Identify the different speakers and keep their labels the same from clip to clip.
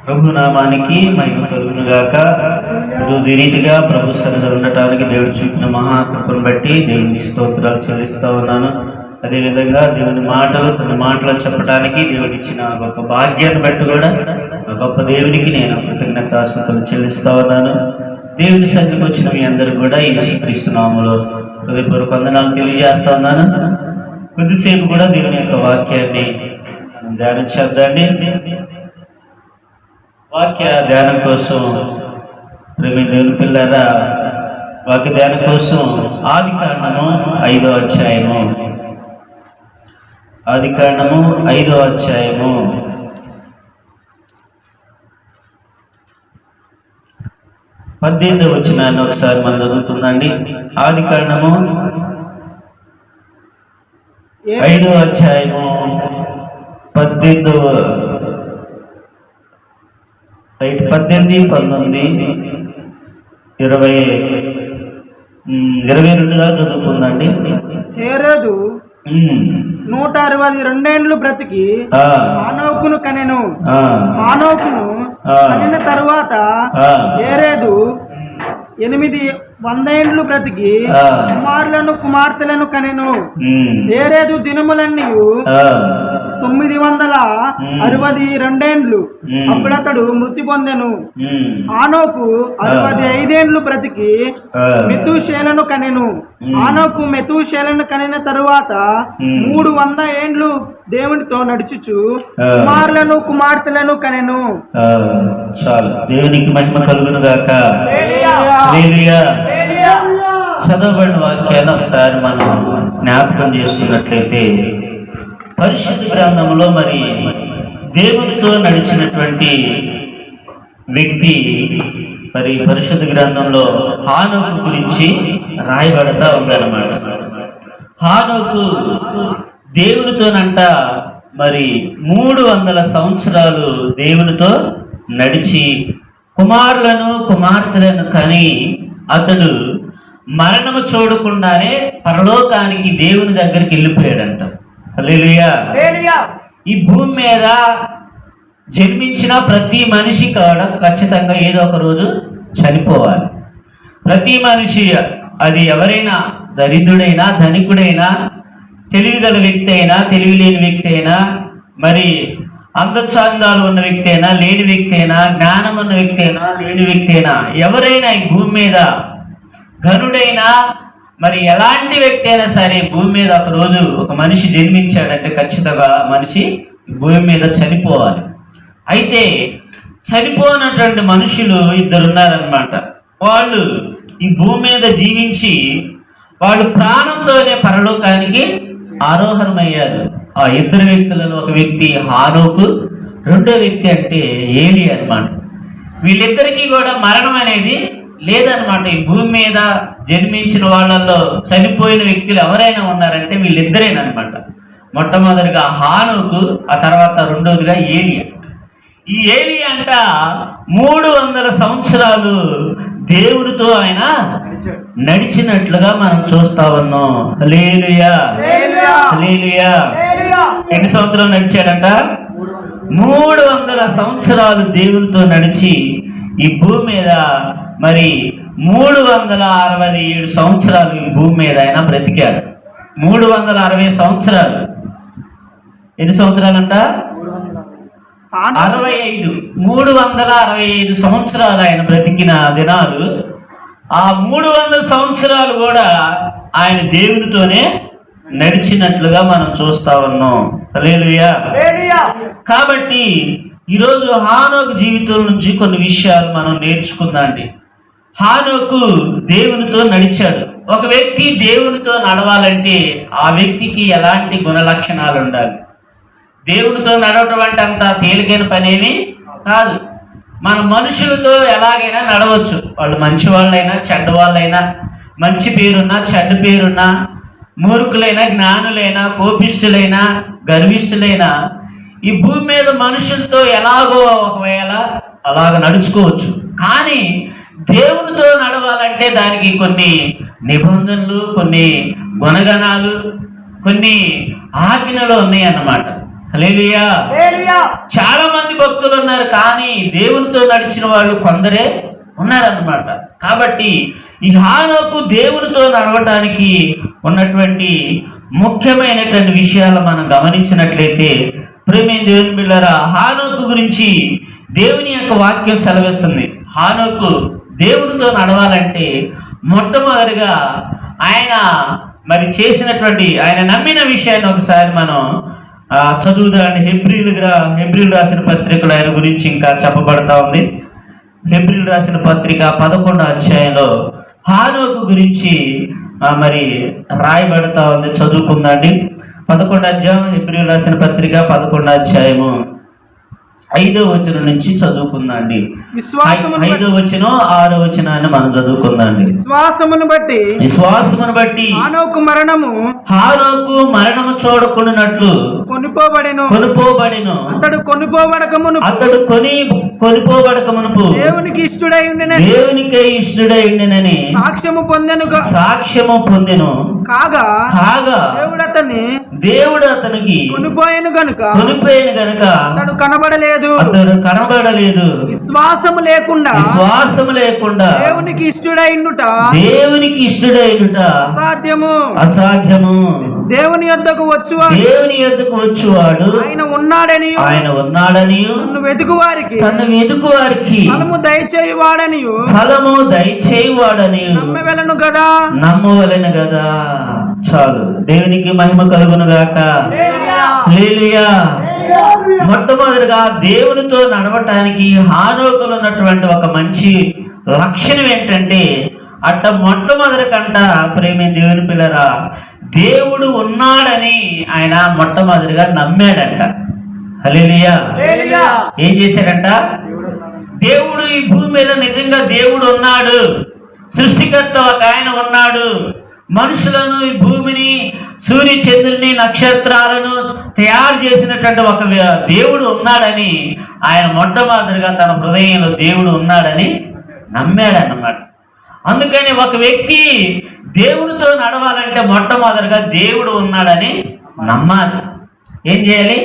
Speaker 1: ప్రభు నామానికి మహిమ కలుగును గాక. ఈరోజు ఈ రీతిగా ప్రభు సన్నిధిలో ఉండటానికి దేవుడు చూపిన మహాకృపను బట్టి దేవునికి స్తోత్రాలు చెల్లిస్తా ఉన్నాను. అదేవిధంగా దేవుని మాటలు తన మాటలు చెప్పడానికి దేవుడు ఇచ్చిన గొప్ప భాగ్యాన్ని బట్టి కూడా గొప్ప దేవునికి నేను కృతజ్ఞతాస్తుతులు చెల్లిస్తా ఉన్నాను. దేవుని సన్నిధికి వచ్చిన మీ అందరూ కూడా యేసుక్రీస్తు నామములో హృదయపూర్వక వందనాలు తెలియజేస్తా ఉన్నాను. కొద్దిసేపు కూడా దేవుని యొక్క వాక్యాన్ని ధ్యానించేద్దండి. వాక్య ధ్యానం కోసం దేవుని పిల్లరా, వాక్య ధ్యానం కోసం ఆదికాండము 5వ అధ్యాయము 18వ వచనాన్ని ఒకసారి మనం చదువుతుందండి. ఆదికాండము 5వ అధ్యాయము 18, 19, 20, 22గా చదువుకుందండి.
Speaker 2: హేరోదు 162 బ్రతికి హానోకును కనెను. హానోకును కనిన తరువాత హేరోదు 800 బ్రతికి కుమారులను కుమార్తెలను కనెను. హేరోదు దినములన్నీ 962 అప్పుడతడు మృతి పొందెను. ఆనోకు 65 బ్రతికి మెతూషేలను కనెను. ఆనోకు మెతూషేలను కనిన తరువాత 300 ఏండ్లు దేవునితో నడుచుచు కుమారులను కుమార్తెలను కనెను.
Speaker 1: చాలు. దేవునికి మహిమ కలుగును గాక. చదవబడిన వాక్యాన్ని ఒకసారి మనం జ్ఞాపకం చేసుకున్నట్లయితే, పరిశుద్ధ గ్రంథంలో మరి దేవునితో నడిచినటువంటి వ్యక్తి మరి పరిశుద్ధ గ్రంథంలో హానోకు గురించి రాయబడతా ఉందన్నమాట. హానోకు దేవునితోనంట మరి 300 సంవత్సరాలు దేవునితో నడిచి కుమారులను కుమార్తెలను కని అతడు మరణము చూడకుండానే పరలోకానికి దేవుని దగ్గరికి వెళ్ళిపోయాడంట. హల్లెలూయా. ఈ భూమి మీద జన్మించిన ప్రతి మనిషి కూడా ఖచ్చితంగా ఏదో ఒక రోజు చనిపోవాలి. ప్రతి మనిషి, అది ఎవరైనా దరిద్రుడైనా ధనికుడైనా, తెలివిగల వ్యక్తి అయినా తెలివి లేని వ్యక్తి అయినా, మరి అందచందాలు ఉన్న వ్యక్తి అయినా లేని వ్యక్తి అయినా, జ్ఞానం ఉన్న వ్యక్తి అయినా లేని వ్యక్తి అయినా, ఎవరైనా ఈ భూమి మీద ఘనుడైనా మరి ఎలాంటి వ్యక్తి అయినా సరే భూమి మీద ఒక రోజు ఒక మనిషి జన్మించాడంటే ఖచ్చితంగా మనిషి భూమి మీద చనిపోవాలి. అయితే చనిపోయినటువంటి మనుషులు 2 ఉన్నారనమాట. వాళ్ళు ఈ భూమి మీద జీవించి వాళ్ళు ప్రాణంతోనే పరలోకానికి ఆరోహణమయ్యారు. ఆ 2 వ్యక్తులలో ఒక వ్యక్తి హానోకు, రెండో వ్యక్తి అంటే ఏలి అన్నమాట. వీళ్ళిద్దరికీ కూడా మరణం అనేది లేదనమాట. ఈ భూమి మీద జన్మించిన వాళ్ళల్లో చనిపోయిన వ్యక్తులు ఎవరైనా ఉన్నారంటే వీళ్ళిద్దరేనమాట. మొట్టమొదటిగా హానోకు, ఆ తర్వాత రెండోదిగా ఏలియా. ఈ ఏలియా అంట 300 సంవత్సరాలు దేవుడితో ఆయన నడిచినట్లుగా మనం చూస్తా ఉన్నాం. హల్లెలూయా, హల్లెలూయా. ఎన్ని సంవత్సరాలు నడిచాడంట? 300 సంవత్సరాలు దేవునితో నడిచి ఈ భూమి మీద మరి 367 సంవత్సరాలు ఈ భూమి మీద ఆయన బ్రతికాడు. 360 సంవత్సరాలు. ఎన్ని సంవత్సరాలంట? 65. 365 సంవత్సరాలు ఆయన బ్రతికిన దినాలు. ఆ 300 సంవత్సరాలు కూడా ఆయన దేవునితోనే నడిచినట్లుగా మనం చూస్తా ఉన్నాం. హల్లెలూయా. కాబట్టి ఈరోజు హానోకు జీవితం నుంచి కొన్ని విషయాలు మనం నేర్చుకుందాండి. హానోకు దేవునితో నడిచాడు. ఒక వ్యక్తి దేవునితో నడవాలంటే ఆ వ్యక్తికి ఎలాంటి గుణ లక్షణాలు ఉండాలి? దేవునితో నడవటం అంటే అంత తేలికైన పనేమి కాదు. మన మనుషులతో ఎలాగైనా నడవచ్చు. వాళ్ళు మంచి వాళ్ళైనా చెడ్డ వాళ్ళైనా, మంచి పేరున్నా చెడ్డ పేరున్నా, మూర్ఖులైనా జ్ఞానులైనా, కోపిష్ఠులైనా గర్విష్ఠులైనా, ఈ భూమి మీద మనుషులతో ఎలాగో ఒకవేళ అలాగ నడుచుకోవచ్చు. కానీ దేవునితో నడవాలంటే దానికి కొన్ని నిబంధనలు, కొన్ని గుణగణాలు, కొన్ని ఆజ్ఞలు ఉన్నాయి అన్నమాట. హల్లెలూయా. చాలా మంది భక్తులు ఉన్నారు కానీ దేవునితో నడిచిన వాళ్ళు కొందరే ఉన్నారన్నమాట. కాబట్టి ఈ హానోకు దేవునితో నడవటానికి ఉన్నటువంటి ముఖ్యమైనటువంటి విషయాలు మనం గమనించినట్లయితే, ప్రేమైన దేవుని బిడ్డలారా, హానోకు గురించి దేవుని యొక్క వాక్యం సెలవిస్తుంది. హానోకు దేవునితో నడవాలంటే మొట్టమొదటిగా ఆయన మరి చేసినటువంటి, ఆయన నమ్మిన విషయాన్ని ఒకసారి మనం చదువుదాన్ని. హెబ్రీలు రాసిన పత్రికలో ఆయన గురించి ఇంకా చెప్పబడతా ఉంది. హెబ్రీలు రాసిన పత్రిక 11వ అధ్యాయంలో హానోకు గురించి మరి రాయబడతా ఉంది. చదువుకుందండి. 11వ అధ్యాయం, హెబ్రీలు రాసిన పత్రిక 11వ అధ్యాయము 5వ వచనం నుంచి చదువుకుందండి. 5వ వచనం 6వ వచనాన్ని మనం చదువుకుందండి.
Speaker 2: విశ్వాసమును బట్టి హానోకు మరణము చూడకుండానట్లు కొనుపోబడెను. అతడు కొనిపోబడక మునుపు దేవునికి ఇష్టడై ఉండెనని సాక్ష్యము పొందెను. కాగా దేవుడు అతనికి కొనిపోయేను గనుక అతడు కనబడలేదు. విశ్వాసము లేకుండా దేవునికి ఇష్టడైండుట అసాధ్యము. దేవుని యొద్దకు వచ్చువాడు ఆయన ఉన్నాడని నన్ను వెతుకు వారికి ఫలము దయచేయువాడని
Speaker 1: నమ్మవలెను గదా. చాలు. దేవునికి మహిమ కలుగును గాక. హల్లెలూయా. మొట్టమొదటిగా దేవునితో నడవటానికి హానోకులో ఉన్నటువంటి ఒక మంచి లక్షణం ఏంటంటే, మొట్టమొదటి కంట ప్రేమైన దేవుని పిల్లరా, దేవుడు ఉన్నాడని ఆయన మొట్టమొదటిగా నమ్మాడంట. హల్లెలూయా. ఏం చేశాడంట? దేవుడు ఈ భూమి మీద నిజంగా దేవుడు ఉన్నాడు, సృష్టికర్త ఒక ఆయన ఉన్నాడు, మనుషులను, ఈ భూమిని, సూర్య చంద్రుని, నక్షత్రాలను తయారు చేసినటువంటి ఒక దేవుడు ఉన్నాడని ఆయన మొట్టమొదటిగా తన హృదయంలో దేవుడు ఉన్నాడని నమ్మాడన్నమాట. అందుకని ఒక వ్యక్తి దేవుడితో నడవాలంటే మొట్టమొదటిగా దేవుడు ఉన్నాడని నమ్మాలి. ఏం చేయాలి?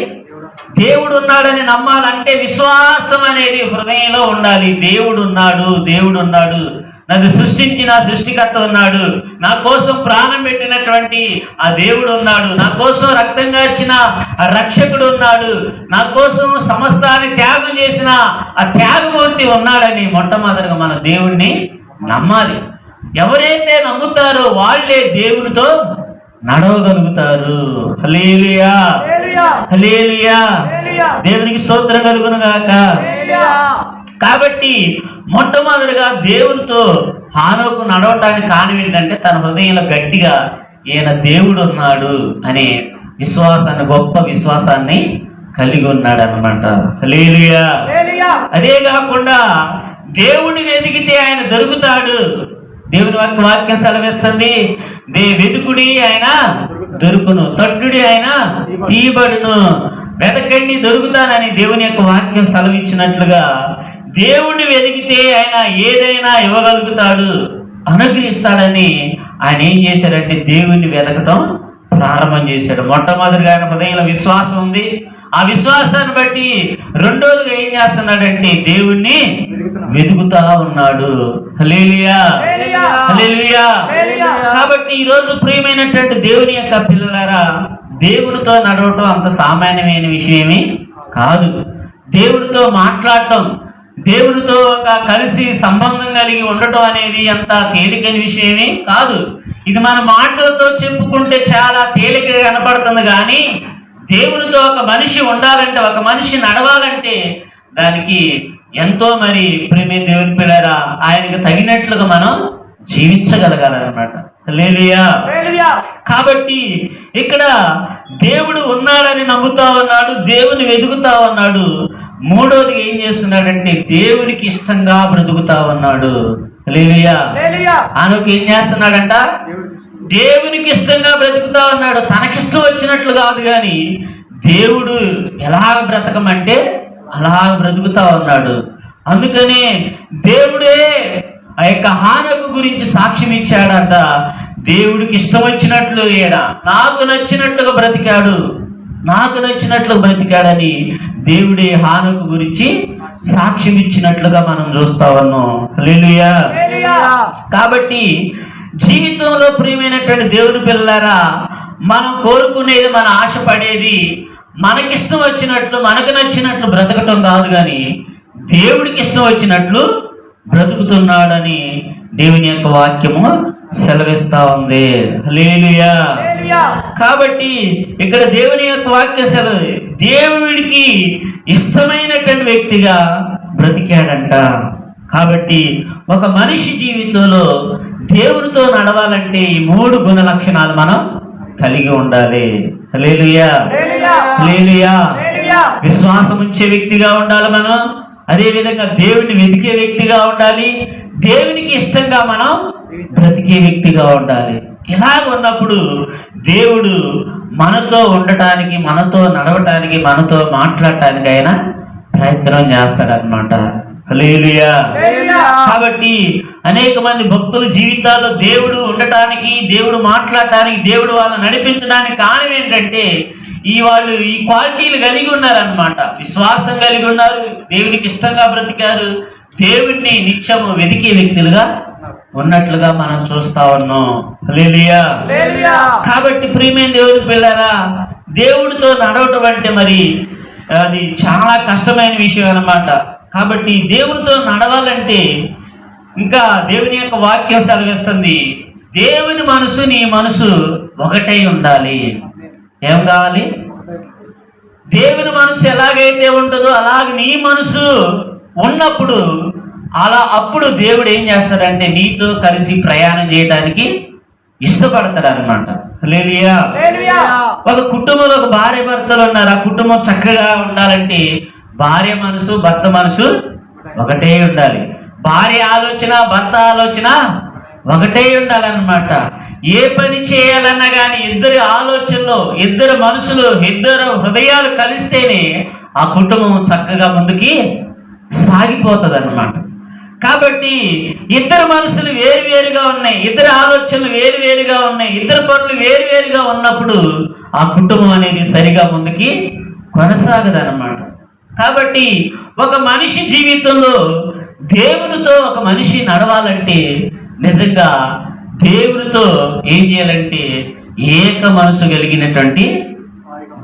Speaker 1: దేవుడు ఉన్నాడని నమ్మాలంటే విశ్వాసం అనేది హృదయంలో ఉండాలి. దేవుడు ఉన్నాడు, నన్ను సృష్టించిన సృష్టికర్త ఉన్నాడు, నా కోసం ప్రాణం పెట్టినటువంటి ఆ దేవుడు ఉన్నాడు, నా కోసం రక్తంగా ఇచ్చిన ఆ రక్షకుడు ఉన్నాడు, నా కోసం సమస్తాన్ని త్యాగం చేసిన ఆ త్యాగమూర్తి ఉన్నాడని మొట్టమొదటిగా మన దేవుణ్ణి నమ్మాలి. ఎవరైతే నమ్ముతారో వాళ్ళే దేవునితో నడవగలుగుతారు. హల్లెలూయా. హల్లెలూయా. దేవునికి స్తోత్రం కలుగును గాక. కాబట్టి మొట్టమొదటిగా దేవునితో హానోకు నడవటానికి కారణం ఏంటంటే, తన హృదయంలో గట్టిగా ఈయన దేవుడు ఉన్నాడు అనే విశ్వాసాన్ని, గొప్ప విశ్వాసాన్ని కలిగి ఉన్నాడు అన్నమాట. హల్లెలూయా. అదే కాకుండా దేవుడిని వెతికితే ఆయన దొరుకుతాడు. దేవుని వాక్యం సెలవిస్తుంది, వెతుకుడి ఆయన దొరుకును, తట్టుడి ఆయన తీయబడును, వెతకండి దొరుకుతానని దేవుని యొక్క వాక్యం సెలవిచ్చినట్లుగా దేవుణ్ణి వెతికితే ఆయన ఏదైనా ఇవ్వగలుగుతాడు, అనుగ్రహిస్తాడని ఆయన ఏం చేశాడంటే దేవుణ్ణి వెతకటం ప్రారంభం చేశాడు. మొట్టమొదటిగా ఆయన హృదయంలో విశ్వాసం ఉంది. ఆ విశ్వాసాన్ని బట్టి రెండోదిగా ఏం చేస్తున్నాడంటే దేవుణ్ణి వెతుకుతా ఉన్నాడు. హల్లెలూయా. హల్లెలూయా. కాబట్టి ఈరోజు ప్రియమైనటువంటి దేవుని యొక్క పిల్లలారా, దేవునితో నడవటం అంత సామాన్యమైన విషయమే కాదు. దేవుడితో మాట్లాడటం, దేవుడితో కలిసి సంబంధం కలిగి ఉండటం అనేది అంత తేలికైన విషయమే కాదు. ఇది మన మాటలతో చెప్పుకుంటే చాలా తేలికగా కనపడుతుంది, కానీ దేవునితో ఒక మనిషి ఉండాలంటే, ఒక మనిషి నడవాలంటే దానికి ఎంతో మరి ప్రేమే దేవుని పిల్లరా ఆయనకు తగినట్లుగా మనం జీవించగలగాలన్నమాట. హల్లెలూయా. కాబట్టి ఇక్కడ దేవుడు ఉన్నాడని నమ్ముతా ఉన్నాడు, దేవుని వెతుకుతా ఉన్నాడు. మూడోది ఏం చేస్తున్నాడంటే దేవునికి ఇష్టంగా బ్రతుకుతా ఉన్నాడు. హల్లెలూయా. ఆయనకు ఏం చేస్తున్నాడంట? దేవునికి ఇష్టంగా బ్రతుకుతా ఉన్నాడు. తనకిష్టం వచ్చినట్లు కాదు, కానీ దేవుడు ఎలాగ బ్రతకమంటే అలాగ బ్రతుకుతా ఉన్నాడు. అందుకనే దేవుడే ఆ యొక్క హానోకు గురించి సాక్ష్యం ఇచ్చాడంట. దేవుడికి ఇష్టం వచ్చినట్లు నాకు నచ్చినట్లుగా బ్రతికాడు, నాకు నచ్చినట్లు బ్రతికాడని దేవుడే హానోకు గురించి సాక్ష్యం ఇచ్చినట్లుగా మనం చూస్తా ఉన్నాం. హల్లెలూయా. కాబట్టి జీవితంలో ప్రియమైనటువంటి దేవుని పిల్లలారా, మనం కోరుకునేది, మన ఆశపడేది మనకిష్టం వచ్చినట్లు, మనకు నచ్చినట్లు బ్రతకటం కాదు, కానీ దేవుడికి ఇష్టం వచ్చినట్లు బ్రతుకుతున్నాడని దేవుని యొక్క వాక్యము సెలవిస్తా ఉంది. హల్లెలూయా. కాబట్టి ఇక్కడ దేవుని యొక్క వాక్య సెలవు, దేవుడికి ఇష్టమైనటువంటి వ్యక్తిగా బ్రతికాడంట. కాబట్టి ఒక మనిషి జీవితంలో దేవునితో నడవాలంటే ఈ 3 గుణ లక్షణాలు మనం కలిగి ఉండాలి. హల్లెలూయా. హల్లెలూయా. విశ్వాసం ఉంచే వ్యక్తిగా ఉండాలి మనం. అదే విధంగా దేవుడిని వెతికే వ్యక్తిగా ఉండాలి. దేవునికి ఇష్టంగా మనం బ్రతికే వ్యక్తిగా ఉండాలి. ఇలాగ ఉన్నప్పుడు దేవుడు మనతో ఉండటానికి, మనతో నడవటానికి, మనతో మాట్లాడటానికి ఆయన ప్రయత్నం చేస్తాడనమాట. హల్లెలూయా. కాబట్టి అనేక మంది భక్తుల జీవితాల్లో దేవుడు ఉండటానికి, దేవుడు మాట్లాడటానికి, దేవుడు వాళ్ళని నడిపించడానికి కారణం ఏంటంటే వాళ్ళు ఈ క్వాలిటీలు కలిగి ఉన్నారనమాట. విశ్వాసం కలిగి ఉన్నారు, దేవునికి ఇష్టంగా బ్రతికారు, దేవుడిని నిత్యము వెతికే వ్యక్తులుగా ఉన్నట్లుగా మనం చూస్తా ఉన్నాం. హల్లెలూయా. కాబట్టి ప్రియమైన దేవుని పిల్లరా, దేవుడితో నడవటం అంటే మరి అది చాలా కష్టమైన విషయం అన్నమాట. కాబట్టి దేవునితో నడవాలంటే ఇంకా దేవుని యొక్క వాక్యం సెలవిస్తుంది, దేవుని మనసు నీ మనసు ఒకటై ఉండాలి. ఏం కావాలి? దేవుని మనసు ఎలాగైతే ఉంటుందో అలాగే నీ మనసు ఉన్నప్పుడు అప్పుడు దేవుడు ఏం చేస్తాడంటే నీతో కలిసి ప్రయాణం చేయడానికి ఇష్టపడతాడు అనమాట. హల్లెలూయా. ఒక కుటుంబంలో ఒక భార్య భర్తలు ఉన్నారు. ఆ కుటుంబం చక్కగా ఉండాలంటే భార్య మనసు, భర్త మనసు ఒకటే ఉండాలి. భార్య ఆలోచన, భర్త ఆలోచన ఒకటే ఉండాలన్నమాట. ఏ పని చేయాలన్నా కానీ ఇద్దరి ఆలోచనలు, ఇద్దరు మనసులు, ఇద్దరు హృదయాలు కలిస్తేనే ఆ కుటుంబం చక్కగా ముందుకి సాగిపోతుంది అన్నమాట. కాబట్టి ఇద్దరు మనసులు వేరువేరుగా ఉన్నాయి, ఇద్దరు ఆలోచనలు వేరువేరుగా ఉన్నాయి, ఇద్దరు పనులు వేరువేరుగా ఉన్నప్పుడు ఆ కుటుంబం అనేది సరిగా ముందుకి కొనసాగదన్నమాట. కాబట్టి ఒక మనిషి జీవితంలో దేవునితో ఒక మనిషి నడవాలంటే నిజంగా దేవునితో ఏం చేయాలంటే ఏక మనసు కలిగినటువంటి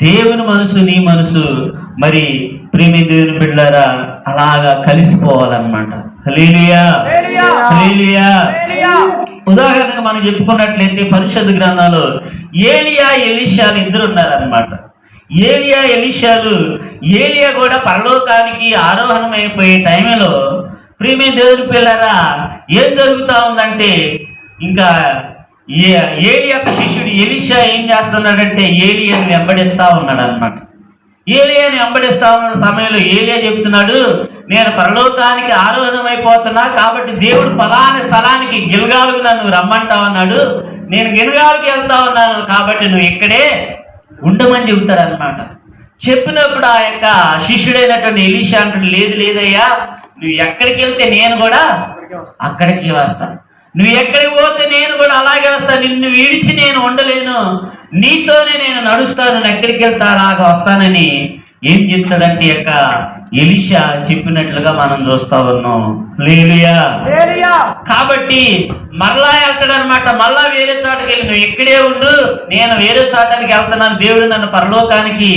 Speaker 1: దేవుని మనసు, నీ మనసు మరి ప్రియమైన దేవుని బిడ్డలారా అలాగా కలిసిపోవాలన్నమాట. హల్లెలూయా. హల్లెలూయా. ఉదాహరణకు మనం చెప్పుకున్నట్లయితే పరిశుద్ధ గ్రంథంలో ఏలియా, ఎలీషాలు ఇద్దరు ఉన్నారన్నమాట. ఏలియా కూడా పరలోకానికి ఆరోహణమైపోయే టైంలో ప్రియమైన దేవుని పిల్లరా ఏం జరుగుతూ ఉందంటే ఇంకా ఏలి యొక్క శిష్యుడు ఎలీషా ఏం చేస్తున్నాడంటే ఏలియాని వెంబడిస్తా ఉన్నాడు అనమాట. ఏలియాని వెంబడిస్తా ఉన్న సమయంలో ఏలియా చెప్తున్నాడు, నేను పరలోకానికి ఆరోహణమైపోతున్నా, కాబట్టి దేవుడు ఫలానా స్థలానికి గిల్గాలుకు నన్ను రమ్మంటావు అన్నాడు. నేను గిల్గాలుకి వెళ్తా ఉన్నాను, కాబట్టి నువ్వు ఇక్కడే ఉండమని చెబుతాడు అనమాట. చెప్పినప్పుడు ఆ యొక్క శిష్యుడైనటువంటి ఎలీషా అంటాడు, లేదు లేదయ్యా, నువ్వు ఎక్కడికి వెళ్తే నేను కూడా అక్కడికి వస్తాను, నువ్వు ఎక్కడికి పోతే నేను కూడా అలాగే వస్తాను, నిన్ను విడిచి నేను ఉండలేను, నీతోనే నేను నడుస్తాను, నువ్వు ఎక్కడికి వెళ్తా అలాగా వస్తానని ఏం చెప్తాడంటే యొక్క ఎలీషా చెప్పినట్లుగా మనం చూస్తా ఉన్నాం. హల్లెలూయా. కాబట్టి మరలా వెళ్తాడు అనమాట. మళ్ళా వేరే చోటకి వెళ్ళి నువ్వు ఇక్కడే ఉండు, నేను వేరే చోటానికి వెళ్తున్నాను, దేవుడు నన్ను పరలోకానికి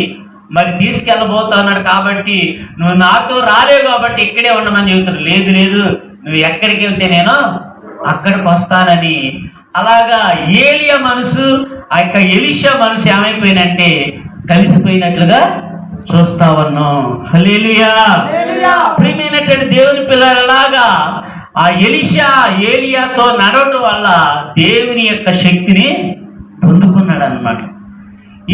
Speaker 1: మరి తీసుకెళ్ళబోతా ఉన్నాడు, కాబట్టి నువ్వు నాతో రాలేవు, కాబట్టి ఇక్కడే ఉండమని చెబుతాడు. లేదు లేదు, నువ్వు ఎక్కడికి వెళ్తే నేను అక్కడికి వస్తానని. అలాగా ఏలియా మనసు ఆ యొక్క ఎలీషా మనసు ఏమైపోయినంటే కలిసిపోయినట్లుగా చూస్తా ఉన్నాం. హల్లెలూయా. ప్రియమైనటువంటి దేవుని పిల్లలలాగా ఆ ఎలీషా ఏలియాతో నడవడం వల్ల దేవుని యొక్క శక్తిని పొందుకున్నాడు అనమాట.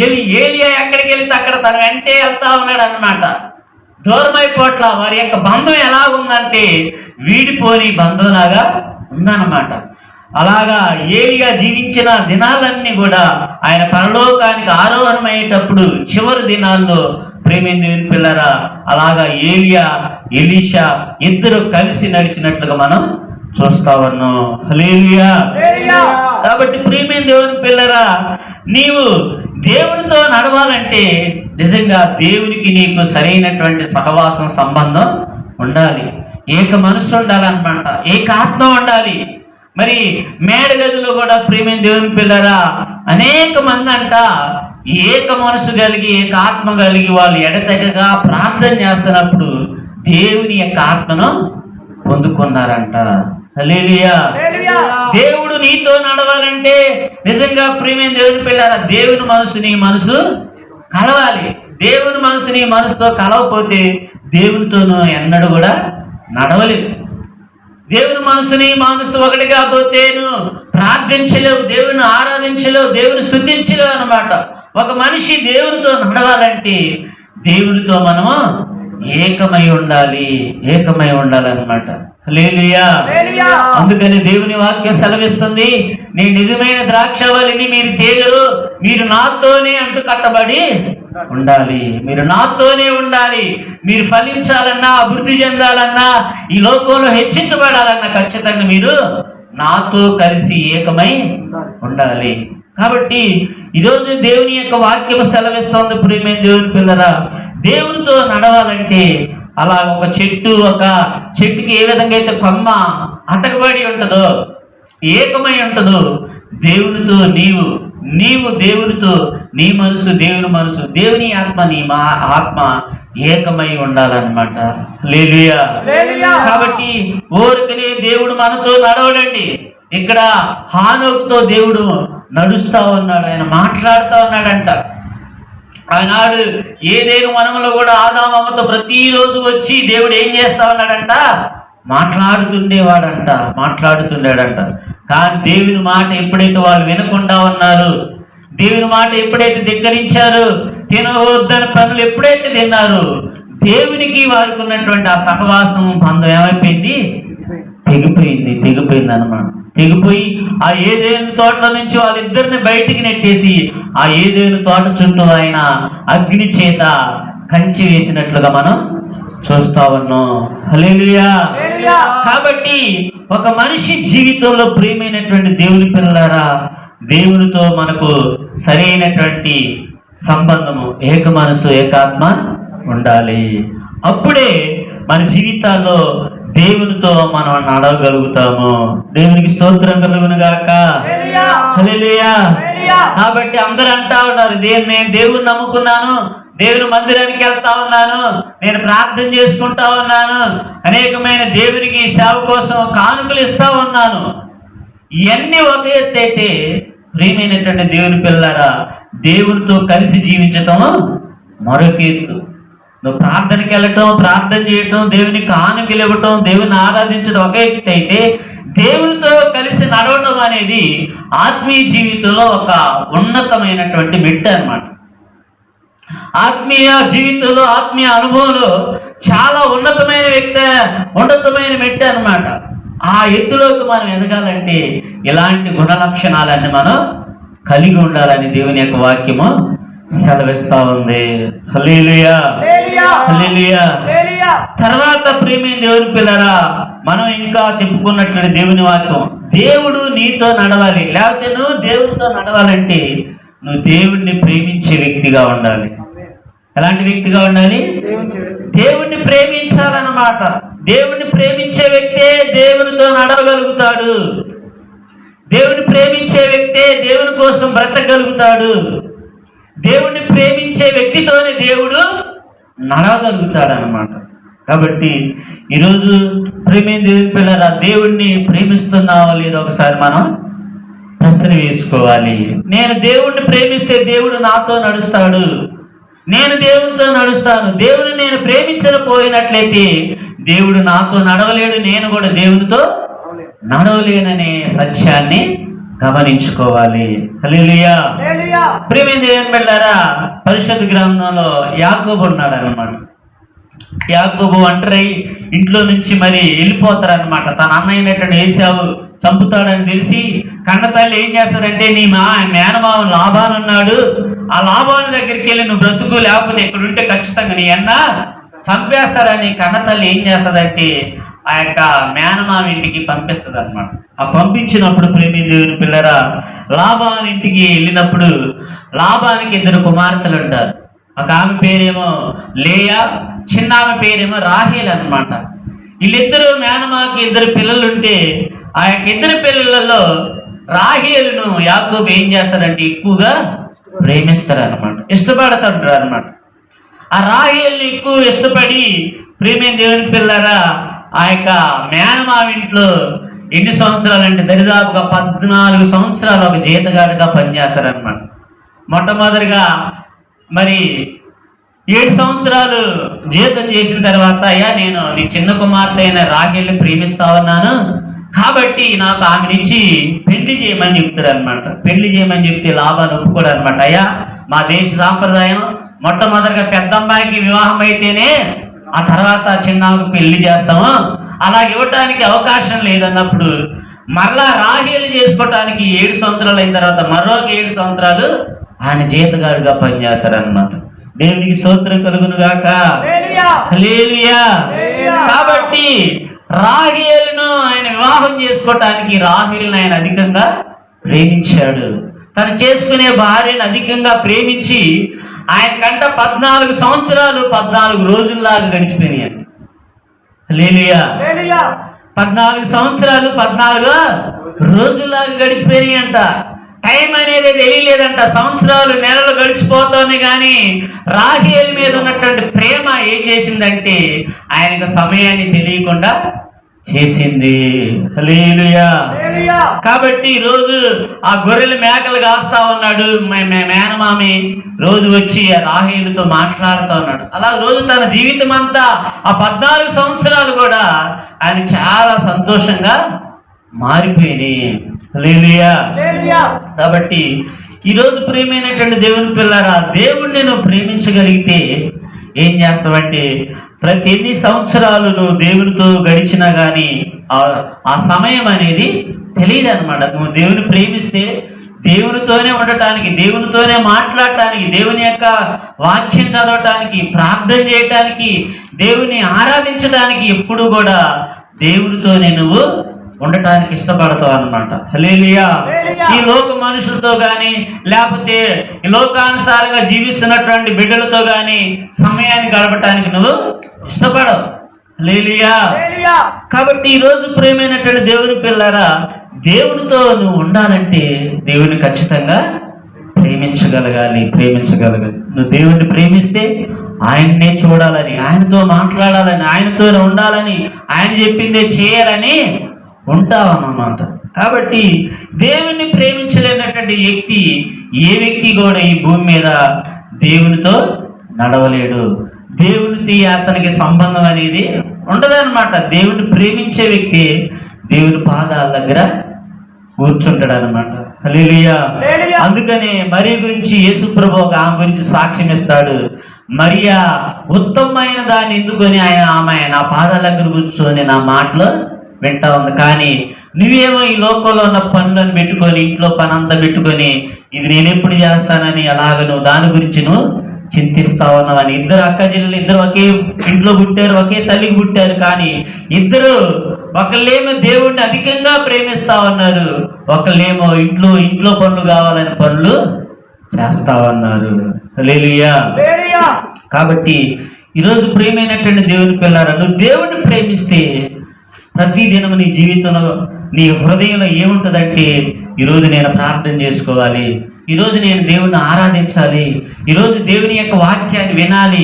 Speaker 1: ఏలియా ఎక్కడికి వెళ్తే అక్కడ తన వెంటే వెళ్తా ఉన్నాడు అనమాట. దూరం అయిపోట్ల వారి యొక్క బంధం ఎలా ఉందంటే వీడిపోని బంధంలాగా ఉందన్నమాట. అలాగా ఏలియా జీవించిన దినాలన్నీ కూడా ఆయన పరలోకానికి ఆరోహణమయ్యేటప్పుడు చివరి దినాల్లో ప్రేమైన దేవుని పిల్లరా అలాగా ఏలియా ఎలీషా ఇద్దరు కలిసి నడిచినట్లుగా మనం చూస్తా ఉన్నాం. హల్లెలూయా. కాబట్టి ప్రేమైన దేవుని పిల్లరా, నీవు దేవునితో నడవాలంటే నిజంగా దేవునికి నీకు సరైనటువంటి సహవాసం సంబంధం
Speaker 2: ఉండాలి, ఏక మనసు ఉండాలన్నమాట, ఏక ఆత్మ ఉండాలి. మరి మేడగదిలో కూడా ప్రియమైన దేవుని పిల్లరా అనేక మంది అంట ఏక మనసు కలిగి ఏక ఆత్మ కలిగి వాళ్ళు ఎడతెగగా ప్రార్థన చేస్తున్నప్పుడు దేవుని యొక్క ఆత్మను పొందుకున్నారంట. హల్లెలూయా. దేవుడు నీతో నడవాలంటే నిజంగా ప్రియమైన దేవుని పిల్లరా దేవుని మనసు నీ మనసు కలవాలి. దేవుని మనసు నీ మనసుతో కలవకపోతే దేవునితోనూ ఎన్నడూ కూడా నడవలేదు. దేవుని మనసుని మనసు ఒకటి కాకపోతే నువ్వు ప్రార్థించలేవు, దేవుని ఆరాధించలేవు, దేవుని స్తుతించలేవు అన్నమాట. ఒక మనిషి దేవునితో నడవాలంటే దేవునితో మనము ఏకమై ఉండాలన్నమాట. హల్లెలూయా. అందుకని దేవుని వాక్యం సెలవిస్తుంది, నీ నిజమైన ద్రాక్షవల్లిని మీరు తీగలు, మీరు నాతోనే అంటూ కట్టబడి ఉండాలి. మీరు నాతోనే ఉండాలి. మీరు ఫలించాలన్నా, అభివృద్ధి చెందాలన్నా, ఈ లోకంలో హెచ్చించబడాలన్నా ఖచ్చితంగా మీరు నాతో కలిసి ఏకమై ఉండాలి. కాబట్టి ఈరోజు దేవుని యొక్క వాక్యం సెలవిస్తోంది ప్రియమైన దేవుని పిల్లరా, దేవునితో నడవాలంటే అలా ఒక చెట్టుకి ఏ విధంగా అయితే కొమ్మ అతకబడి ఉంటుందో, ఏకమై ఉంటుందో, దేవునితో నీవు దేవునితో నీ మనసు దేవుని మనసు, దేవుని ఆత్మ నీ ఆత్మ ఏకమై ఉండాలన్నమాట. హల్లెలూయా. కాబట్టి ఊరికనే దేవుడు మనతో నడవడండి. ఇక్కడ హానోకుతో దేవుడు నడుస్తా ఉన్నాడు, ఆయన మాట్లాడుతూ ఉన్నాడంట. ఆనాడు ఏదేను వనములో కూడా ఆదాము అవ్వతో ప్రతిరోజు వచ్చి దేవుడు ఏం చేస్తా ఉన్నాడంట, మాట్లాడుతుండేడంట. కానీ దేవుని మాట ఎప్పుడైతే వాళ్ళు వినకుండా ఉన్నారు, దేవుని మాట ఎప్పుడైతే ధిక్కరించారు, తినవద్దని పనులు ఎప్పుడైతే తిన్నారు, దేవునికి వారికి ఉన్నటువంటి ఆ సహవాసం బంధం ఏమైపోయింది, తెగిపోయింది అన్నమాట. తెగిపోయి ఆ ఏదేను తోటల నుంచి వాళ్ళిద్దరిని బయటికి నెట్టేసి ఆ ఏదేను తోట చుట్టూ ఆయన అగ్ని చేత కంచి వేసినట్లుగా మనం చూస్తా ఉన్నాం. హల్లెలూయా. కాబట్టి ఒక మనిషి జీవితంలో ప్రియమైనటువంటి దేవుని పిల్లలారా, దేవునితో మనకు సరైనటువంటి సంబంధము, ఏక మనసు ఏకాత్మ ఉండాలి. అప్పుడే మన జీవితాల్లో దేవునితో మనం నడవగలుగుతాము. దేవునికి స్తోత్రం కలుగును గాక. హల్లెలూయా. కాబట్టి అందరూ అంటా ఉన్నారు, నేను దేవుని నమ్ముకున్నాను, దేవుని మందిరానికి వెళ్తా ఉన్నాను, నేను ప్రార్థన చేసుకుంటా ఉన్నాను, అనేకమైన దేవునికి సేవ కోసం కానుకలు ఇస్తా ఉన్నాను. ఇవన్నీ ఒక ఎత్తు అయితే ప్రియమైనటువంటి దేవుని పిల్లలారా, దేవునితో కలిసి జీవించటం మరొక ఎత్తు. నువ్వు ప్రార్థనకి వెళ్ళటం, ప్రార్థన చేయటం, దేవుని కానుకలు ఇవ్వటం, దేవుని ఆరాధించడం ఒక ఎత్తు అయితే, దేవునితో కలిసి నడవటం అనేది ఆత్మీయ జీవితంలో ఒక ఉన్నతమైనటువంటి మెట్టు అన్నమాట. ఆత్మీయ జీవితంలో, ఆత్మీయ అనుభవంలో చాలా ఉన్నతమైన మెట్టు అన్నమాట. ఆ ఎత్తులోకి మనం ఎదగాలంటే ఇలాంటి గుణ లక్షణాలన్నీ మనం కలిగి ఉండాలని దేవుని యొక్క వాక్యము సెలవిస్తా ఉంది. హల్లెలూయా. హల్లెలూయా. తర్వాత ప్రియమైన దేవుని పిల్లరా, మనం ఇంకా చెప్పుకున్నట్లు దేవుని వాక్యం, దేవుడు నీతో నడవాలి. లేకపోతే నువ్వు దేవునితో నడవాలంటే నువ్వు దేవుణ్ణి ప్రేమించే వ్యక్తిగా ఉండాలి. ఎలాంటి వ్యక్తిగా ఉండాలి? దేవుణ్ణి ప్రేమించాలన్నమాట. దేవుణ్ణి ప్రేమించే వ్యక్తే దేవునితో నడవగలుగుతాడు. దేవుని ప్రేమించే వ్యక్తే దేవుని కోసం బ్రతకగలుగుతాడు. దేవుణ్ణి ప్రేమించే వ్యక్తితోనే దేవుడు నడవగలుగుతాడు అన్నమాట. కాబట్టి ఈరోజు ప్రేమైన దేవుని పిల్లల, దేవుణ్ణి ప్రేమిస్తున్నావా లేదో ఒకసారి మనం ప్రశ్న వేసుకోవాలి. నేను దేవుణ్ణి ప్రేమిస్తే దేవుడు నాతో నడుస్తాడు, నేను దేవునితో నడుస్తాను. దేవుని నేను ప్రేమించకపోయినట్లయితే దేవుడు నాతో నడవలేడు, నేను కూడా దేవునితో నడవలేననే సత్యాన్ని గమనించుకోవాలి. హల్లెలూయా. ప్రియమైన దేవుని బిడ్డలారా, పరిశుద్ధ గ్రంథంలో యాకోబు ఉన్నాడు అన్నమాట. యాకోబు ఒంటరై ఇంట్లో నుంచి మరి వెళ్ళిపోతారు అనమాట. తన అన్నయ్యనటువంటి ఏశావు చంపుతాడని తెలిసి కన్నతల్లి ఏం చేస్తారంటే, నీ మేనమావ లాభాలు ఉన్నాడు, ఆ లాభాల దగ్గరికి వెళ్ళి నువ్వు బ్రతుకు, లేకపోతే ఇక్కడ ఉంటే ఖచ్చితంగా నీ అన్న చంపేస్తారని కన్నతల్లి ఏం చేస్తుందంటే ఆ యొక్క మేనమావ ఇంటికి పంపిస్తుంది అనమాట. ఆ పంపించినప్పుడు ప్రేమి దేవుని పిల్లరా, లాభాల ఇంటికి వెళ్ళినప్పుడు లాభానికి 2 కుమార్తెలు ఉంటారు. ఒక ఆమె పేరేమో లేయా, చిన్న ఆమె పేరేమో రాహేల్ అనమాట. వీళ్ళిద్దరు మేనమాకి 2 పిల్లలు ఉంటే ఆ యొక్క 2 పిల్లలలో రాహేలును యాకోబు ఏం చేస్తారంటే ఎక్కువగా ప్రేమిస్తారనమాట, ఇష్టపడతాడు అనమాట. ఆ రాహేలుని ఎక్కువ ఇష్టపడి ప్రేమైన దేవుని పిల్లరా ఆ యొక్క మేనమావి ఇంట్లో ఎన్ని సంవత్సరాలు అంటే దరిదాపుగా 14 సంవత్సరాలు ఒక జీతగాడిగా పనిచేస్తారనమాట. మొట్టమొదటిగా మరి 7 సంవత్సరాలు జీతం చేసిన తర్వాత, అయ్యా నేను నీ చిన్న కుమార్తె అయిన రాహేల్ని ప్రేమిస్తా ఉన్నాను కాబట్టి నాకు ఆమెనిచ్చి పెళ్లి చేయమని చెప్తారు అనమాట. పెళ్లి చేయమని చెప్తే లాభాలు ఒప్పుకోడు అనమాట. అయ్యా మా దేశ సాంప్రదాయం మొట్టమొదటిగా పెద్ద అమ్మాయికి వివాహం అయితేనే ఆ తర్వాత చిన్నకు పెళ్లి చేస్తాము, అలా ఇవ్వటానికి అవకాశం లేదన్నప్పుడు మరలా రాహేలు చేసుకోవటానికి 7 సంవత్సరాలు అయిన తర్వాత మరొక 7 సంవత్సరాలు ఆయన జీతగాడుగా పనిచేస్తారనమాట. దేవునికి స్తోత్రం కలుగును గాక. హల్లెలూయా. కాబట్టి రాహేలును ఆయన వివాహం చేసుకోవటానికి రాహేలును ఆయన అధికంగా ప్రేమించాడు. తను చేసుకునే భార్యను అధికంగా ప్రేమించి ఆయన కంట 14 సంవత్సరాలు 14 రోజుల్లాగా గడిచిపోయాయి. హల్లెలూయా. 14 సంవత్సరాలు 14 రోజుల్లాగా గడిచిపోయాయి అంట. టైం అనేది తెలియలేదంట. సంవత్సరాలు నెలలు గడిచిపోతుంది కానీ రాహేలు మీద ఉన్నటువంటి ప్రేమ ఏం చేసిందంటే ఆయనకు సమయాన్ని తెలియకుండా చేసింది. హల్లెలూయా. కాబట్టి ఈరోజు ఆ గొర్రెలు మేకలు కాస్తా ఉన్నాడు మేనమామి, రోజు వచ్చి ఆ రాహేలుతో మాట్లాడుతూ ఉన్నాడు. అలా రోజు తన జీవితం అంతా ఆ 14 సంవత్సరాలు కూడా ఆయన చాలా సంతోషంగా మారిపోయినాయి. హల్లెలూయా. కాబట్టి ఈరోజు ప్రేమైనటువంటి దేవుని పిల్లరా, దేవుణ్ణి నువ్వు ప్రేమించగలిగితే ఏం చేస్తావంటే ప్రతి ఎన్ని సంవత్సరాలు నువ్వు దేవునితో గడిచినా కానీ ఆ సమయం అనేది తెలియదు అనమాట. నువ్వు దేవుని ప్రేమిస్తే దేవునితోనే ఉండటానికి, దేవునితోనే మాట్లాడటానికి, దేవుని యొక్క వాక్యం చదవటానికి, ప్రార్థన చేయటానికి, దేవుని ఆరాధించడానికి ఎప్పుడు కూడా దేవునితోనే నువ్వు ఉండటానికి ఇష్టపడతావు అనమాట. హల్లెలూయా. ఈ లోక మనుషులతో కానీ లేకపోతే ఈ లోకానుసారంగా జీవిస్తున్నటువంటి బిడ్డలతో కానీ సమయాన్ని గడపటానికి నువ్వు ఇష్టపడవు. హల్లెలూయా. కాబట్టి ఈరోజు ప్రేమైనటువంటి దేవుని పిల్లరా, దేవునితో నువ్వు ఉండాలంటే దేవుని ఖచ్చితంగా ప్రేమించగలగాలి. నువ్వు దేవుణ్ణి ప్రేమిస్తే ఆయన్నే చూడాలని, ఆయనతో మాట్లాడాలని, ఆయనతో ఉండాలని, ఆయన చెప్పిందే చేయాలని ఉంటావన్నమాట. కాబట్టి దేవుణ్ణి ప్రేమించలేనటువంటి వ్యక్తి ఏ వ్యక్తి కూడా ఈ భూమి మీద దేవునితో నడవలేడు. దేవునికి అతనికి సంబంధం అనేది ఉండదన్నమాట. దేవుని ప్రేమించే వ్యక్తి దేవుని పాదాల దగ్గర కూర్చుంటాడు అనమాట. హల్లెలూయా. అందుకనే మరియ గురించి యేసు ప్రభు ఆమె గురించి సాక్ష్యం ఇస్తాడు. మరియా ఉత్తమమైన దాన్ని ఎందుకొని ఆమె నా పాదాల దగ్గర కూర్చొని నా మాటలు వింటా ఉంది. కానీ నువ్వేమో ఈ లోకంలో ఉన్న పనులను పెట్టుకొని, ఇంట్లో పని అంతా పెట్టుకొని, ఇది నేను ఎప్పుడు చేస్తానని అలాగ నువ్వు దాని గురించి నువ్వు చింతిస్తా ఉన్నావని. 2 అక్క చెల్లెలు, 2 ఒకే ఇంట్లో పుట్టారు, ఒకే తల్లికి పుట్టారు. కానీ ఇద్దరు ఒకళ్ళేమో దేవుణ్ణి అధికంగా ప్రేమిస్తా ఉన్నారు, ఒకళ్ళేమో ఇంట్లో పనులు కావాలని పనులు చేస్తా ఉన్నారు. హల్లెలూయా. కాబట్టి ఈరోజు ప్రేమైనటువంటి దేవుని పిల్లారా, నువ్వు దేవుణ్ణి ప్రేమిస్తే ప్రతి దినం నీ జీవితంలో నీ హృదయంలో ఏముంటుందంటే ఈరోజు నేను ప్రార్థన చేసుకోవాలి, ఈరోజు నేను దేవుణ్ణి ఆరాధించాలి, ఈరోజు దేవుని యొక్క వాక్యాన్ని వినాలి.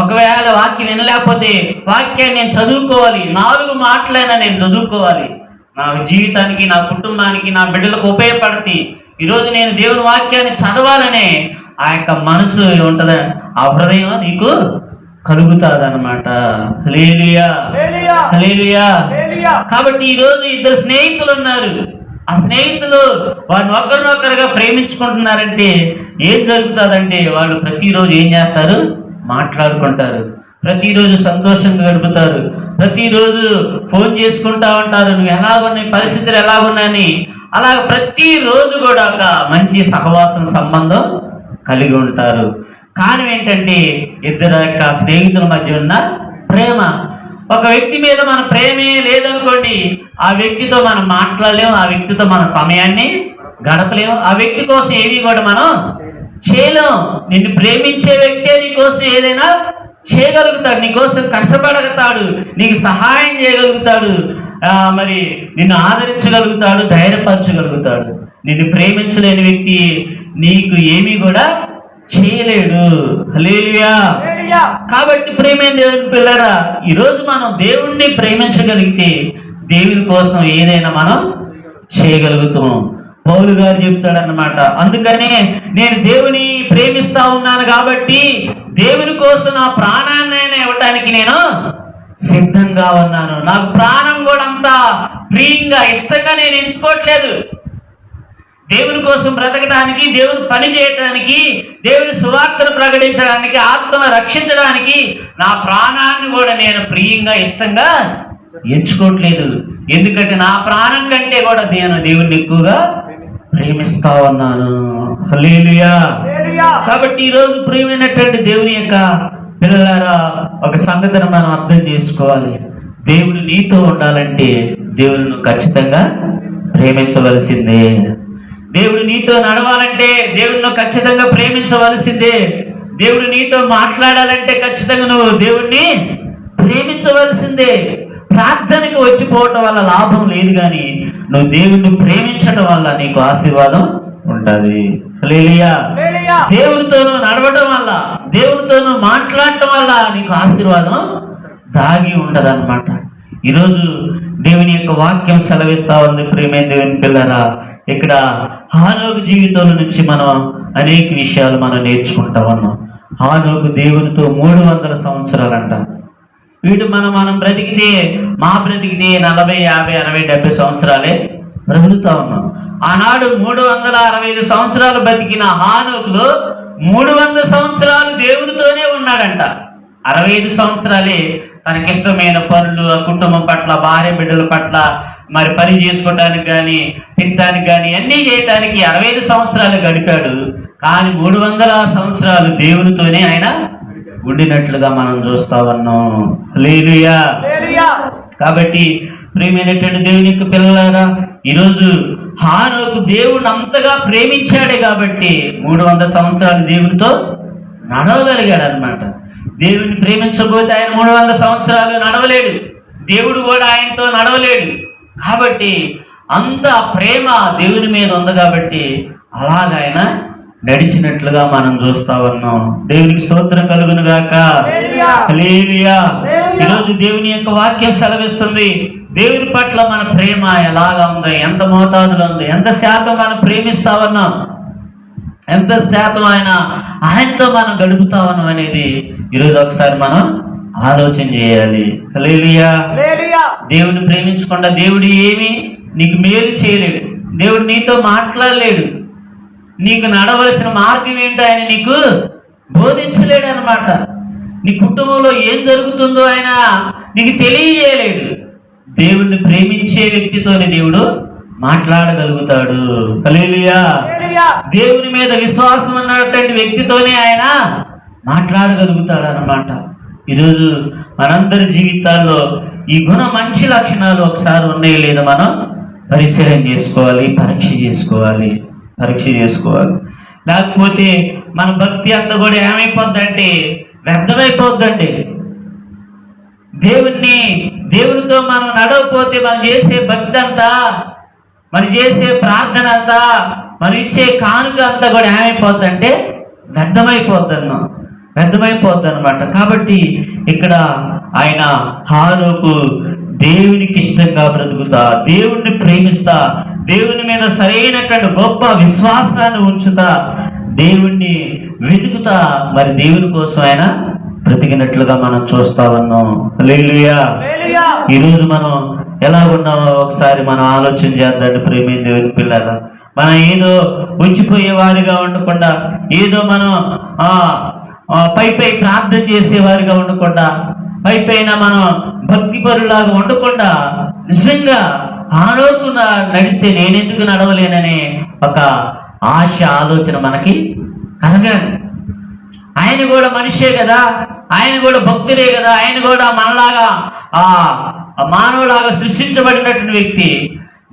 Speaker 2: ఒకవేళ వాక్యం వినలేకపోతే వాక్యాన్ని నేను చదువుకోవాలి, 4 మాటలైనా నేను చదువుకోవాలి, నా జీవితానికి, నా కుటుంబానికి, నా బిడ్డలకు ఉపయోగపడతాయి. ఈరోజు నేను దేవుని వాక్యాన్ని చదవాలనే ఆ యొక్క మనసు ఉంటుంది, ఆ హృదయం నీకు కలుగుతుంది అనమాట. హల్లెలూయా. హల్లెలూయా. కాబట్టి ఈరోజు 2 స్నేహితులు ఉన్నారు. ఆ స్నేహితులు వారిని ఒకరినొకరుగా ప్రేమించుకుంటున్నారంటే ఏం జరుగుతుందంటే వాళ్ళు ప్రతిరోజు ఏం చేస్తారు? మాట్లాడుకుంటారు, ప్రతిరోజు సంతోషంగా గడుపుతారు, ప్రతిరోజు ఫోన్ చేసుకుంటా ఉంటారు, నువ్వు ఎలా ఉన్నాయి, పరిస్థితులు ఎలా ఉన్నాయని. అలా ప్రతిరోజు కూడా ఒక మంచి సహవాసం సంబంధం కలిగి ఉంటారు. కారణం ఏంటంటే 2 యొక్క స్నేహితుల మధ్య ఉన్న ప్రేమ. ఒక వ్యక్తి మీద మన ప్రేమే లేదనుకోండి, ఆ వ్యక్తితో మనం మాట్లాడలేము, ఆ వ్యక్తితో మన సమయాన్ని గడపలేము, ఆ వ్యక్తి కోసం ఏది కూడా మనం చేయలేము. నిన్ను ప్రేమించే వ్యక్తే నీ కోసం ఏదైనా చేయగలుగుతాడు, నీకోసం కష్టపడగలుగుతాడు, నీకు సహాయం చేయగలుగుతాడు, మరి నిన్ను ఆదరించగలుగుతాడు, ధైర్యపరచగలుగుతాడు. నిన్ను ప్రేమించలేని వ్యక్తి నీకు ఏమీ కూడా చేయలేడు. హల్లెలూయా. కాబట్టి ప్రేమైన దేవుని పిల్లరా, ఈరోజు మనం దేవుణ్ణి ప్రేమించగలిగితే దేవుని కోసం ఏదైనా మనం చేయగలుగుతాం. పౌలు గారు చెప్తాడన్నమాట, అందుకనే నేను దేవుని ప్రేమిస్తా ఉన్నాను కాబట్టి దేవుని కోసం నా ప్రాణాన్నైనా ఇవ్వటానికి నేను సిద్ధంగా ఉన్నాను. నాకు ప్రాణం కూడా అంతా ప్రియంగా ఇష్టంగా నేను ఎంచుకోవట్లేదు. దేవుని కోసం బ్రతకడానికి, దేవుని పని చేయడానికి, దేవుని సువార్తను ప్రకటించడానికి, ఆత్మను రక్షించడానికి నా ప్రాణాన్ని కూడా నేను ప్రియంగా ఇష్టంగా ఎంచుకోవట్లేదు. ఎందుకంటే నా ప్రాణం కంటే కూడా నేను దేవుని ఎక్కువగా ప్రేమిస్తా ఉన్నాను. హల్లెలూయా. కాబట్టి ఈరోజు ప్రియమైనటువంటి దేవుని యొక్క పిల్లలారా, ఒక సంగతిని మనం అర్థం చేసుకోవాలి. దేవుడు నీతో ఉండాలంటే దేవుని ఖచ్చితంగా ప్రేమించవలసిందే. దేవుడు నీతో నడవాలంటే దేవుడిని ఖచ్చితంగా ప్రేమించవలసిందే. దేవుడు నీతో మాట్లాడాలంటే ఖచ్చితంగా నువ్వు దేవుణ్ణి ప్రేమించవలసిందే. ప్రార్థనకు వచ్చిపోవటం వల్ల లాభం లేదు, కానీ నువ్వు దేవుణ్ణి ప్రేమించడం వల్ల నీకు ఆశీర్వాదం ఉంటుంది. హల్లెలూయా. దేవునితోనూ నడవడం వల్ల, దేవునితోనూ మాట్లాడటం వల్ల నీకు ఆశీర్వాదం దాగి ఉంటదన్నమాట. ఈరోజు దేవుని యొక్క వాక్యం సెలవిస్తా ఉంది. ప్రియమైన దేవుని పిల్లరా, ఇక్కడ హానోకు జీవితంలో నుంచి మనం అనేక విషయాలు మనం నేర్చుకుంటా ఉన్నాం. హానోకు దేవునితో 300 సంవత్సరాలు అంట. వీడు మనం బ్రతికితే, మా బ్రతికితే 40, 50, 60, 70 సంవత్సరాలే బ్రతుకుతా ఉన్నాం. ఆనాడు 365 సంవత్సరాలు బతికిన హానోకులో 300 సంవత్సరాలు దేవునితోనే ఉన్నాడంట. 65 సంవత్సరాలే తనకిష్టమైన పనులు, కుటుంబం పట్ల, భార్య బిడ్డల పట్ల, మరి పని చేసుకోవటానికి కానీ, తినడానికి కానీ అన్నీ చేయటానికి 65 సంవత్సరాలు గడిపాడు. కానీ 300 సంవత్సరాలు దేవునితోనే ఆయన ఉండినట్లుగా మనం చూస్తా ఉన్నాం. హల్లెలూయా. కాబట్టి ప్రియమైనటువంటి దేవుని యొక్క పిల్లలారా, ఈరోజు హానోకు దేవుడు అంతగా ప్రేమించాడే కాబట్టి 300 సంవత్సరాలు దేవునితో నడవగలిగాడు అనమాట. దేవుని ప్రేమించబోతే ఆయన 300 సంవత్సరాలు నడవలేడు, దేవుడు కూడా ఆయనతో నడవలేడు. కాబట్టి అంత ప్రేమ దేవుని మీద ఉంది కాబట్టి అలాగ ఆయన నడిచినట్లుగా మనం చూస్తా ఉన్నాం. దేవునికి స్తోత్రం కలుగును గాక. హల్లెలూయా. ఈరోజు దేవుని యొక్క వాక్యం సెలవిస్తుంది, దేవుని పట్ల మన ప్రేమ ఎలాగా ఉంది, ఎంత మోతాదులో ఉంది, ఎంత శాతం మనం ప్రేమిస్తా ఉన్నాం, ఎంత శాతం ఆయనతో మనం గడుపుతా ఉన్నాం అనేది ఈరోజు ఒకసారి మనం ఆలోచన చేయాలి. హల్లెలూయా. దేవుని ప్రేమించకుండా దేవుడు ఏమి నీకు మేలు చేయలేడు, దేవుడు నీతో మాట్లాడలేడు, నీకు నడవలసిన మార్గం ఏంటో ఆయన నీకు బోధించలేడు అనమాట. నీ కుటుంబంలో ఏం జరుగుతుందో ఆయన నీకు తెలియజేయలేడు. దేవుణ్ణి ప్రేమించే వ్యక్తితోనే దేవుడు మాట్లాడగలుగుతాడు. హల్లెలూయా. దేవుని మీద విశ్వాసం ఉన్నటువంటి వ్యక్తితోనే ఆయన మాట్లాడగలుగుతాడు అన్నమాట. ఈరోజు మనందరి జీవితాల్లో ఈ మంచి లక్షణాలు ఒకసారి ఉన్నాయో లేదో మనం పరిశీలన చేసుకోవాలి, పరీక్ష చేసుకోవాలి. లేకపోతే మన భక్తి అంతా కూడా ఏమైపోద్దంటే వ్యర్థమైపోద్దండి. దేవునితో మనం నడవకపోతే మనం చేసే భక్తి అంతా, మనం చేసే ప్రార్థన అంతా, మనం ఇచ్చే కానుక అంతా కూడా ఏమైపోద్దంటే వ్యర్థమైపోద్ది అనమాట. కాబట్టి ఇక్కడ ఆయన హానోకు దేవునికి ఇష్టంగా బ్రతుకుతా, దేవుణ్ణి ప్రేమిస్తా, దేవుని మీద సరైనటువంటి గొప్ప విశ్వాసాన్ని ఉంచుతా, దేవుణ్ణి వెతుకుతా, మరి దేవుని కోసం ఆయన బ్రతికినట్లుగా మనం చూస్తా ఉన్నాం. హల్లెలూయా. ఈరోజు మనం ఎలా ఉన్నామో ఒకసారి మనం ఆలోచన చేద్దాం. ప్రేమైన దేవుని పిల్లల, మనం ఏదో వచ్చిపోయే వారిగా ఉండకుండా, ఏదో మనం పై ప్రార్థన చేసేవారిగా ఉండకుండా, పైన మనం భక్తి పరులాగా ఉండకుండా, నిజంగా హానోకు నడిస్తే నేనెందుకు నడవలేననే ఒక ఆశ, ఆలోచన మనకి కలగాలి. ఆయన కూడా మనిషే కదా, ఆయన కూడా భక్తుడే కదా, ఆయన కూడా మనలాగా మానవులాగా సృష్టించబడినటువంటి వ్యక్తి.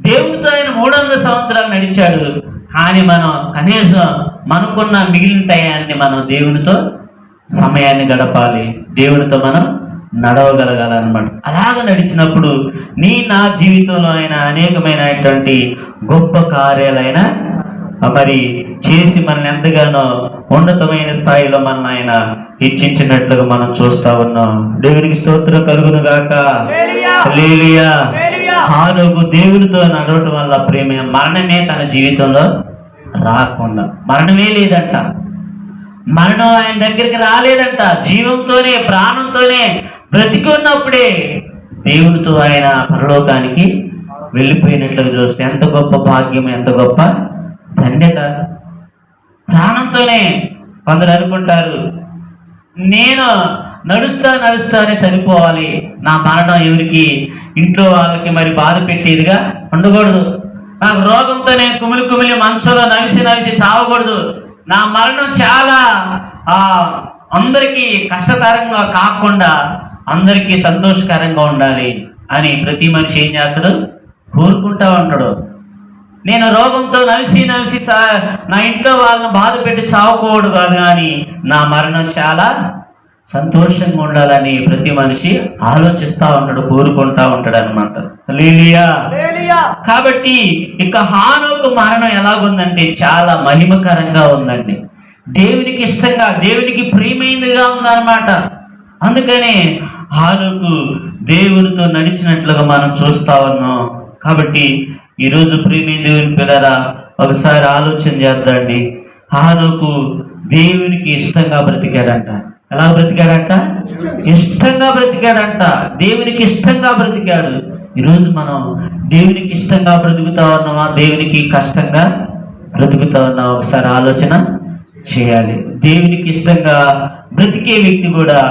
Speaker 2: దేవుడితో ఆయన 300 సంవత్సరాలు నడిచాడు. కానీ మనం కనీసం మనకున్న మిగిలిన టయాన్ని మనం దేవునితో సమయాన్ని గడపాలి, దేవునితో మనం నడవగలగాలన్నమాట. అలాగ నడిచినప్పుడు నా జీవితంలో ఆయన అనేకమైనటువంటి గొప్ప కార్యాలైన మరి చేసి మనల్ని ఎంతగానో ఉన్నతమైన స్థాయిలో మనల్ని ఆయన హెచ్చించినట్లుగా మనం చూస్తా ఉన్నాం. దేవునికి స్తోత్రం కలుగును గాక. హల్లెలూయా. హానోకు దేవునితో నడవటం వల్ల ప్రేమ మరణమే తన జీవితంలో రాకుండా, మరణమే లేదంట, మరణం ఆయన దగ్గరికి రాలేదంట. జీవంతోనే ప్రాణంతోనే బ్రతికి ఉన్నప్పుడే దేవునితో ఆయన పరలోకానికి వెళ్ళిపోయినట్లుగా చూస్తే ఎంత గొప్ప భాగ్యం, ఎంత గొప్ప ధన్యత. ప్రాణంతోనే కొందరు అనుకుంటారు, నేను నడుస్తానే చనిపోవాలి, నా మరణం ఎవరికి ఇంట్లో వాళ్ళకి మరి బాధ పెట్టేదిగా ఉండకూడదు, నాకు రోగంతోనే కుమిలి మనసులో నలిసి చావకూడదు, నా మరణం చాలా అందరికీ కష్టకరంగా కాకుండా అందరికీ సంతోషకరంగా ఉండాలి అని ప్రతి మనిషి ఏం చేస్తాడు, కోరుకుంటా ఉంటాడు. నేను రోగంతో నలిసి నా ఇంట్లో వాళ్ళని బాధ పెట్టి చావకూడదు కాదు, కానీ నా మరణం చాలా సంతోషంగా ఉండాలని ప్రతి మనిషి ఆలోచిస్తూ ఉంటాడు, కోరుకుంటా ఉంటాడు అనమాట. హల్లెలూయా. కాబట్టి ఇక హానోకు మరణం ఎలాగుందంటే చాలా మహిమకరంగా ఉందండి, దేవునికి ఇష్టంగా, దేవునికి ప్రియమైనదిగా ఉందన్నమాట. అందుకనే హానోకు దేవునితో నడిచినట్లుగా మనం చూస్తా ఉన్నాం. కాబట్టి ఈరోజు ప్రియమైన దేవుని పిల్లరా, ఒకసారి ఆలోచన చేద్దండి. హానోకు దేవునికి ఇష్టంగా బ్రతికాడంట. ఎలా బ్రతికాడంట? ఇష్టంగా బ్రతికాడంట, దేవునికి ఇష్టంగా బ్రతికాడు. ఈరోజు మనం దేవునికి ఇష్టంగా బ్రతుకుతా ఉన్నామా, దేవునికి కష్టంగా బ్రతుకుతా ఉన్నామా? ఒకసారి ఆలోచన చేయాలి. దేవునికి ఇష్టంగా బ్రతికే వ్యక్తి కూడా,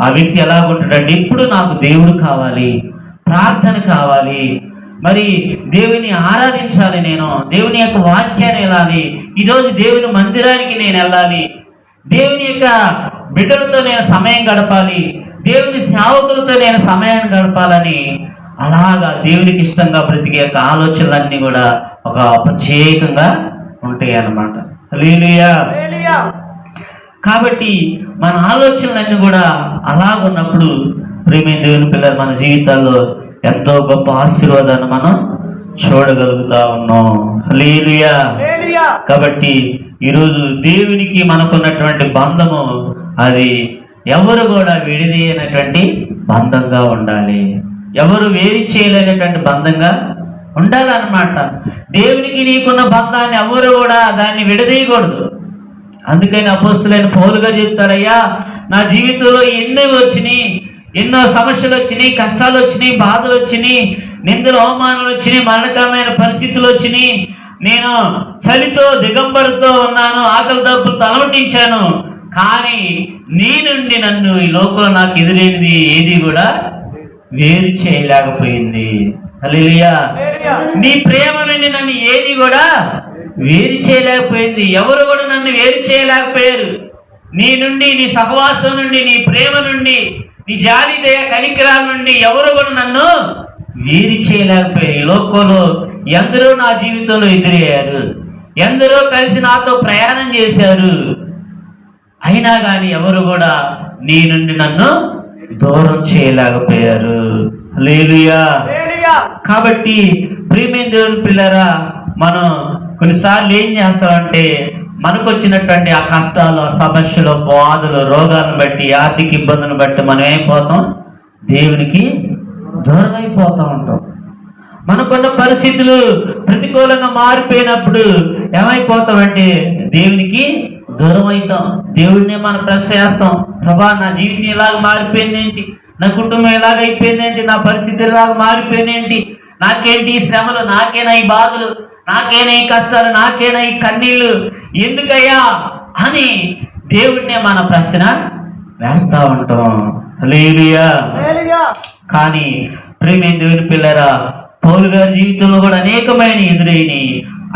Speaker 2: ఆ వ్యక్తి ఎలాగుంటాడంటే, ఇప్పుడు నాకు దేవుడు కావాలి, ప్రార్థన కావాలి, మరి దేవుని ఆరాధించాలి, నేను దేవుని యొక్క వాక్యాన్ని వెళ్ళాలి, ఈరోజు దేవుని మందిరానికి నేను వెళ్ళాలి, దేవుని యొక్క బిడ్డలతో నేను సమయం గడపాలి, దేవుని సేవకులతో నేను సమయాన్ని గడపాలని అలాగా దేవునికి ఇష్టంగా బ్రతికే యొక్క ఆలోచనలన్నీ కూడా ఒక ప్రత్యేకంగా ఉంటాయి అన్నమాట. హల్లెలూయా. కాబట్టి మన ఆలోచనలన్నీ కూడా అలాగున్నప్పుడు ప్రియమైన దేవుని పిల్లలు మన జీవితాల్లో ఎంతో గొప్ప ఆశీర్వాదాన్ని మనం చూడగలుగుతా ఉన్నాం. హల్లెలూయా. కాబట్టి ఈరోజు దేవునికి మనకున్నటువంటి బంధము అది ఎవరు కూడా విడిదీయనటువంటి బంధంగా ఉండాలి, ఎవరు వేరు చేయలేనటువంటి బంధంగా ఉండాలన్నమాట. దేవునికి నీకున్న బంధాన్ని ఎవరు కూడా దాన్ని విడదీయకూడదు. అందుకని అపోస్తలుడైన పౌలుగా చెప్తాడయ్యా, నా జీవితంలో ఎన్నో వచ్చినాయి, ఎన్నో సమస్యలు వచ్చినాయి, కష్టాలు వచ్చినాయి, బాధలు వచ్చినాయి, నిందలు అవమానాలు వచ్చినాయి, మరణకరమైన పరిస్థితులు వచ్చినాయి, నేను చలితో దిగంబరితో ఉన్నాను, ఆకలి దప్పులతో అలమటించాను, కానీ నీ నుండి నన్ను ఈ లోకంలో నాకు ఎదురైనది ఏది కూడా వేరు చేయలేకపోయింది. హల్లెలూయా. నీ ప్రేమ నుండి నన్ను ఏది కూడా వేరు చేయలేకపోయింది, ఎవరు కూడా నన్ను వేరు చేయలేకపోయారు. నీ నుండి, నీ సహవాసం నుండి, నీ ప్రేమ నుండి, నీ జాలి దయ కనికరాల నుండి ఎవరు కూడా నన్ను వేరు చేయలేకపోయారు. ఈ లోకంలో ఎందరో నా జీవితంలో ఎదురయ్యారు, ఎందరో కలిసి నాతో ప్రయాణం చేశారు, అయినా కానీ ఎవరు కూడా నీ నుండి నన్ను దూరం చేయలేకపోయారు. హల్లెలూయా. కాబట్టి ప్రియమైన దేవుని పిల్లరా, మనం కొన్నిసార్లు ఏం చేస్తామంటే, మనకు వచ్చినటువంటి ఆ కష్టాలు, ఆ సమస్యలు, బాధలు, రోగాలను బట్టి, ఆర్థిక ఇబ్బందులను బట్టి మనం ఏమైపోతాం, దేవునికి దూరం అయిపోతూ ఉంటాం. మనకున్న పరిస్థితులు ప్రతికూలంగా మారిపోయినప్పుడు ఏమైపోతామంటే దేవునికి దూరం అవుతాం. దేవుడిని మనం ప్రశ్న చేస్తాం, ప్రభా నా జీవితం ఇలాగ మారిపోయింది ఏంటి, నా కుటుంబం ఎలాగ అయిపోయింది ఏంటి, నా పరిస్థితి ఇలాగ మారిపోయింది ఏంటి, నాకేంటి ఈ శ్రమలు, నాకేనా ఈ బాధలు, నాకేనా ఈ కష్టాలు, నాకేనా ఈ కన్నీళ్ళు, ఎందుకయ్యా అని దేవుడినే మన ప్రశ్న వేస్తా ఉంటాం. హల్లెలూయా. కానీ ప్రియమైన దేవుని పిల్లరా, పౌలు గారి జీవితంలో కూడా అనేకమైన ఎదురైనవి,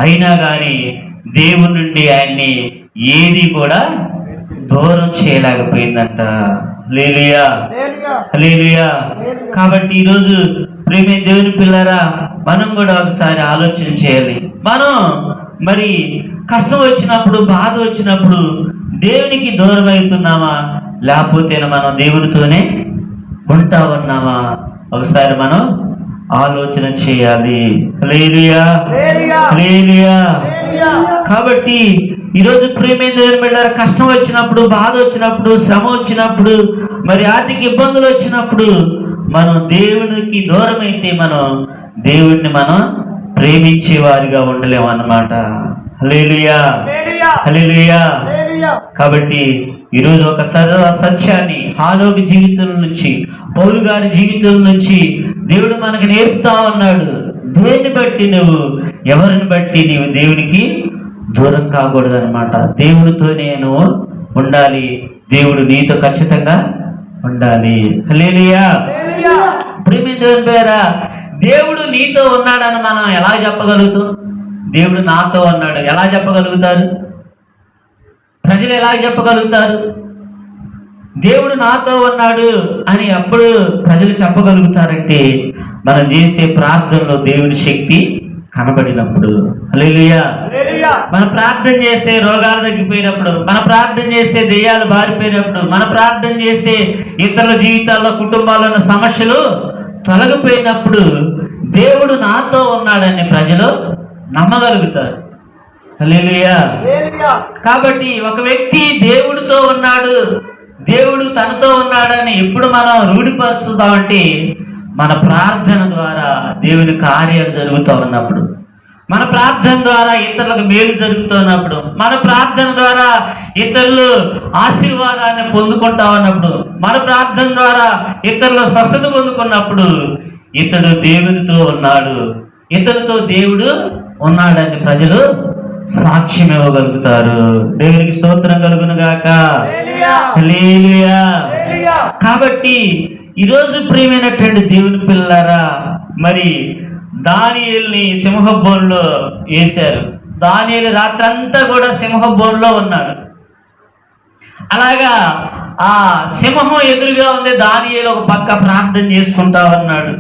Speaker 2: అయినా కానీ దేవుని నుండి ఆయన్ని ఏది కూడా దూరం చేయలేకపోయిందంట. హల్లెలూయా. హల్లెలూయా. కాబట్టి ఈరోజు ప్రియమైన దేవుని పిల్లరా, మనం కూడా ఒకసారి ఆలోచన చేయాలి. మనం మరి కష్టం వచ్చినప్పుడు, బాధ వచ్చినప్పుడు దేవునికి దూరం అవుతున్నామా, లేకపోతే మనం దేవునితోనే ఉంటా ఉన్నామా? ఒకసారి మనం ఆలోచన చేయాలి. హల్లెలూయా, హల్లెలూయా. కాబట్టి ఈరోజు ప్రియమైన దేవుని బిడ్డలారా, కష్టం వచ్చినప్పుడు, బాధ వచ్చినప్పుడు, శ్రమ వచ్చినప్పుడు, మరి ఆర్థిక ఇబ్బందులు వచ్చినప్పుడు మనం దేవునికి దూరం అయితే మనం దేవుడిని మనం ప్రేమించే వారిగా ఉండలేము అన్నమాట. హల్లెలూయా, హల్లెలూయా. కాబట్టి ఈరోజు ఒక సత్యాన్ని హానోకు జీవితం నుంచి, పౌలు గారి జీవితం నుంచి దేవుడు మనకు నేర్పుతా ఉన్నాడు. దేన్ని బట్టి నువ్వు, ఎవరిని బట్టి నీవు దేవునికి దూరం కాకూడదు అనమాట. దేవుడితో నేను ఉండాలి, దేవుడు నీతో ఖచ్చితంగా ఉండాలి. హల్లెలూయా. ప్రియమైన దేవుని పేరా, దేవుడు నీతో ఉన్నాడని మనం ఎలా చెప్పగలుగుతాం? దేవుడు నాతో ఉన్నాడు ఎలా చెప్పగలుగుతారు? ప్రజలు ఎలా చెప్పగలుగుతారు? దేవుడు నాతో ఉన్నాడు అని ఎప్పుడు ప్రజలు చెప్పగలుగుతారంటే మనం చేసే ప్రార్థనలో దేవుని శక్తి కనబడినప్పుడు. హల్లెలూయా. మనం ప్రార్థన చేస్తే రోగాలు తగ్గిపోయినప్పుడు, మన ప్రార్థన చేస్తే దెయ్యాలు బారిపోయినప్పుడు, మన ప్రార్థన చేస్తే ఇతరుల జీవితాల్లో, కుటుంబాల్లో ఉన్న సమస్యలు తొలగిపోయినప్పుడు దేవుడు నాతో ఉన్నాడని ప్రజలు నమ్మగలుగుతారు. హల్లెలూయా. కాబట్టి ఒక వ్యక్తి దేవుడితో ఉన్నాడు, దేవుడు తనతో ఉన్నాడని ఎప్పుడు మనం రూఢిపరుచుతామంటే మన ప్రార్థన ద్వారా దేవుని కార్యాలు జరుగుతూ ఉన్నప్పుడు, మన ప్రార్థన ద్వారా ఇతరులకు మేలు జరుగుతున్నప్పుడు, మన ప్రార్థన ద్వారా ఇతరులు ఆశీర్వాదాన్ని పొందుకుంటా ఉన్నప్పుడు, మన ప్రార్థన ద్వారా ఇతరులు స్వస్థత పొందుకున్నప్పుడు ఇతడు దేవునితో ఉన్నాడు, ఇతరులతో దేవుడు ఉన్నాడని ప్రజలు సాక్ష్యం ఇవ్వగలుగుతారు. దేవునికి స్తోత్రం కలుగును గాక. హల్లెలూయా. కాబట్టి ఈరోజు ప్రియమైనటువంటి దేవుని పిల్లలారా, మరి దానియేలుని సింహబోన్లో వేశారు. దానియేలు రాత్రంతా కూడా సింహబోన్లో ఉన్నాడు. అలాగా ఆ సింహం ఎదురుగా ఉంది, దానియేలు ఒక పక్క ప్రార్థన చేసుకుంటా ఉన్నాడు.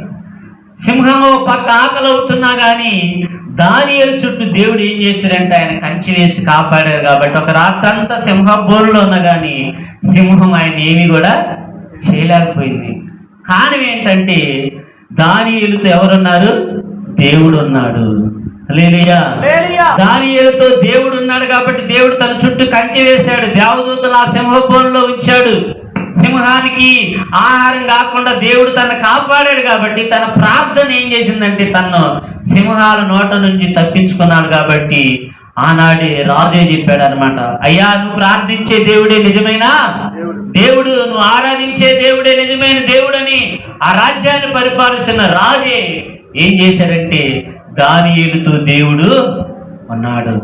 Speaker 2: సింహం ఒక పక్క ఆకలి అవుతున్నా కానీ దానియేలు చుట్టూ దేవుడు ఏం చేశాడంటే ఆయన కంచి వేసి కాపాడారు. కాబట్టి ఒక రాత్రంతా సింహబోన్లో ఉన్నా కానీ సింహం ఆయన ఏమీ కూడా చేయలేకపోయింది. కారణం ఏంటంటే దానియేలుతో ఎవరున్నారు? దేవుడు ఉన్నాడు. హల్లెలూయా. దానియేలుతో దేవుడు ఉన్నాడు కాబట్టి దేవుడు తన చుట్టూ కంచె వేశాడు. దేవదూతలు ఆ సింహబోన్లో ఉంచాడు. సింహానికి ఆహారం కాకుండా దేవుడు తను కాపాడాడు కాబట్టి తన ప్రార్థన ఏం చేసిందంటే తను సింహాల నోట నుంచి తప్పించుకున్నాడు. కాబట్టి ఆనాడే రాజే చెప్పాడు అనమాట, అయ్యా నువ్వు ప్రార్థించే దేవుడే నిజమైన దేవుడు, నువ్వు ఆరాధించే దేవుడే నిజమైన దేవుడని ఆ రాజ్యాన్ని పరిపాలిస్తున్న రాజే ఏం చేశాడంటే దానియేలుతో దేవుడు ఉన్నాడు,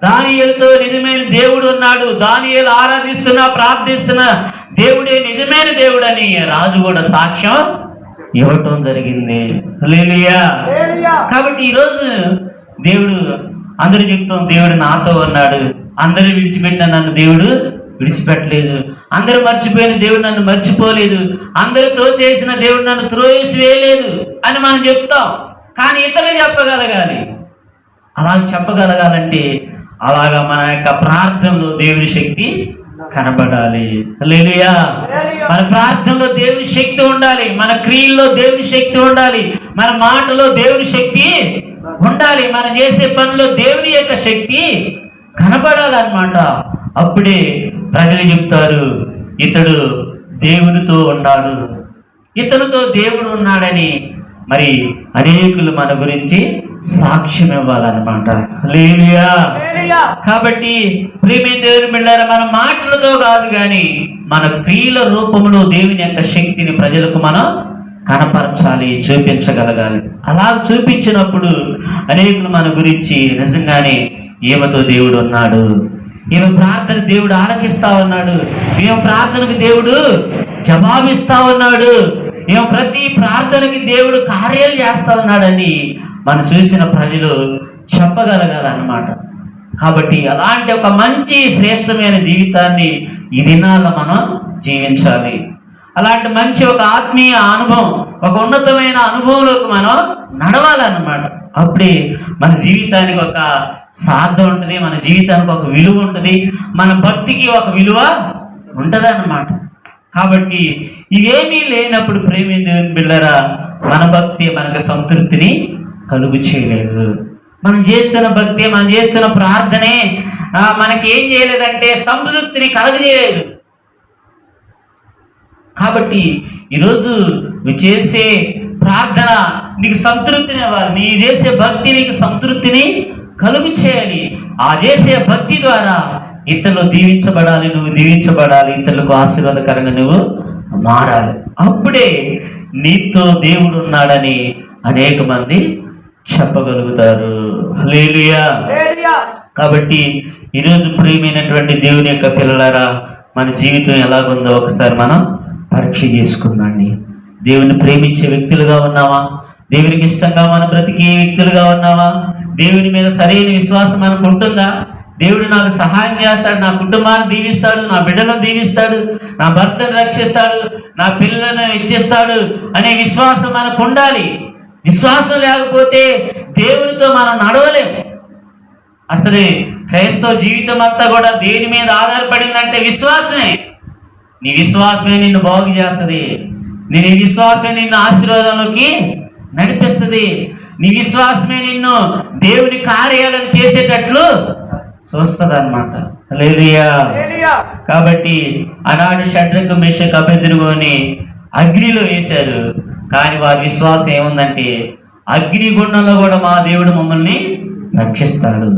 Speaker 2: దానియేలుతో నిజమైన దేవుడు ఉన్నాడు, దానియేలు ఆరాధిస్తున్నా ప్రార్థిస్తున్నా దేవుడే నిజమైన దేవుడని రాజు కూడా సాక్ష్యం ఇవ్వటం జరిగింది. హల్లెలూయా. కాబట్టి ఈరోజు దేవుడు అందరూ చెప్తాం, దేవుడు నాతో ఉన్నాడు, అందరూ విడిచిపెట్టిన నన్ను దేవుడు విడిచిపెట్టలేదు, అందరూ మర్చిపోయిన దేవుడు నన్ను మర్చిపోలేదు, అందరూ త్రోసేసిన దేవుడు నన్ను త్రోసి వేయలేదు అని మనం చెప్తాం. కానీ ఇతరులు చెప్పగలగాలి. అలా చెప్పగలగాలంటే అలాగా మన యొక్క ప్రార్థనలో దేవుని శక్తి కనబడాలి. హల్లెలూయా. మన ప్రార్థనలో దేవుని శక్తి ఉండాలి, మన క్రియల్లో దేవుని శక్తి ఉండాలి, మన మాటలో దేవుని శక్తి ఉండాలి, మనం చేసే పనిలో దేవుని యొక్క శక్తి కనబడాలన్నమాట. అప్పుడే ప్రజలు చెప్తారు ఇతడు దేవునితో ఉన్నాడు, ఇతనితో దేవుడు ఉన్నాడని మరి అనేకులు మన గురించి సాక్ష్యం ఇవ్వాలన్నమాట. హల్లెలూయా. కాబట్టి ప్రియమైన దేవుని బిడ్డలారా, మన మాటలతో కాదు కానీ మన క్రియల రూపంలో దేవుని యొక్క శక్తిని ప్రజలకు మనం కనపరచాలి, చూపించగలగాలి. అలా చూపించినప్పుడు అనేకులు మన గురించి నిజంగానే ఈమెతో దేవుడు ఉన్నాడు, ఈమె ప్రార్థన దేవుడు ఆలకిస్తా ఉన్నాడు, ఈమె ప్రార్థనకు దేవుడు జవాబిస్తా ఉన్నాడు, ఈమె ప్రతి ప్రార్థనకి దేవుడు కార్యాలు చేస్తా ఉన్నాడని మనం చూసిన ప్రజలు చెప్పగలగాలన్నమాట. కాబట్టి అలాంటి ఒక మంచి శ్రేష్టమైన జీవితాన్ని ఈ దినాల్లో మనం జీవించాలి. అలాంటి మంచి ఒక ఆత్మీయ అనుభవం, ఒక ఉన్నతమైన అనుభవంలోకి మనం నడవాలన్నమాట. అప్పుడే మన జీవితానికి ఒక సార్థం ఉంటుంది, మన జీవితానికి ఒక విలువ ఉంటుంది, మన భక్తికి ఒక విలువ ఉంటుంది అన్నమాట. కాబట్టి ఇవేమీ లేనప్పుడు ప్రేమ దేవుని బిడ్డలారా, మన భక్తి మనకు సంతృప్తిని కలుగు చేయలేదు. మనం చేస్తున్న భక్తి, మనం చేస్తున్న ప్రార్థనే మనకి ఏం చేయలేదంటే సంతృప్తిని కలుగజేయలేదు. కాబట్టి ఈరోజు నువ్వు చేసే ప్రార్థన నీకు సంతృప్తిని ఇవ్వాలి. నీ చేసే భక్తి నీకు సంతృప్తిని కలుగు చేయాలి. ఆ చేసే భక్తి ద్వారా ఇతరులు దీవించబడాలి, నువ్వు దీవించబడాలి, ఇతరులకు ఆశీర్వాదకరంగా నువ్వు మారాలి. అప్పుడే నీతో దేవుడు ఉన్నాడని అనేక మంది చెప్పగలుగుతారు. హల్లెలూయా. కాబట్టి ఈరోజు ప్రియమైనటువంటి దేవుని యొక్క పిల్లలారా, మన జీవితం ఎలాగుందో ఒకసారి మనం పరీక్ష చేసుకుందాండి. దేవుని ప్రేమించే వ్యక్తులుగా ఉన్నావా? దేవునికి ఇష్టంగా మన బ్రతికే వ్యక్తులుగా ఉన్నావా? దేవుని మీద సరైన విశ్వాసం మనకు ఉంటుందా? దేవుడు నాకు సహాయం చేస్తాడు, నా కుటుంబాన్ని దీవిస్తాడు, నా బిడ్డలను దీవిస్తాడు, నా భర్తను రక్షిస్తాడు, నా పిల్లలను ఇచ్చేస్తాడు అనే విశ్వాసం మనకు ఉండాలి. విశ్వాసం లేకపోతే దేవునితో మనం నడవలేము. అసలు క్రైస్తవ జీవితం అంతా కూడా దేని మీద ఆధారపడిందంటే విశ్వాసమే. నీ విశ్వాసమే నిన్ను బాగు చేస్తుంది. నీ విశ్వాసమే నిన్ను ఆశీర్వాదంలోకి నడిపిస్తుంది. నీ విశ్వాసమే నిన్ను దేవుని కార్యాలను చేసేటట్లు చూస్తుంది అన్నమాట. హల్లెలూయా. కాబట్టి ఆనాడు షడ్రకు మేషకు అబేద్నెగోని అగ్నిలో వేశారు. కానీ వారి విశ్వాసం ఏముందంటే అగ్నిగుండంలో కూడా మా దేవుడు మమ్మల్ని రక్షిస్తాడు,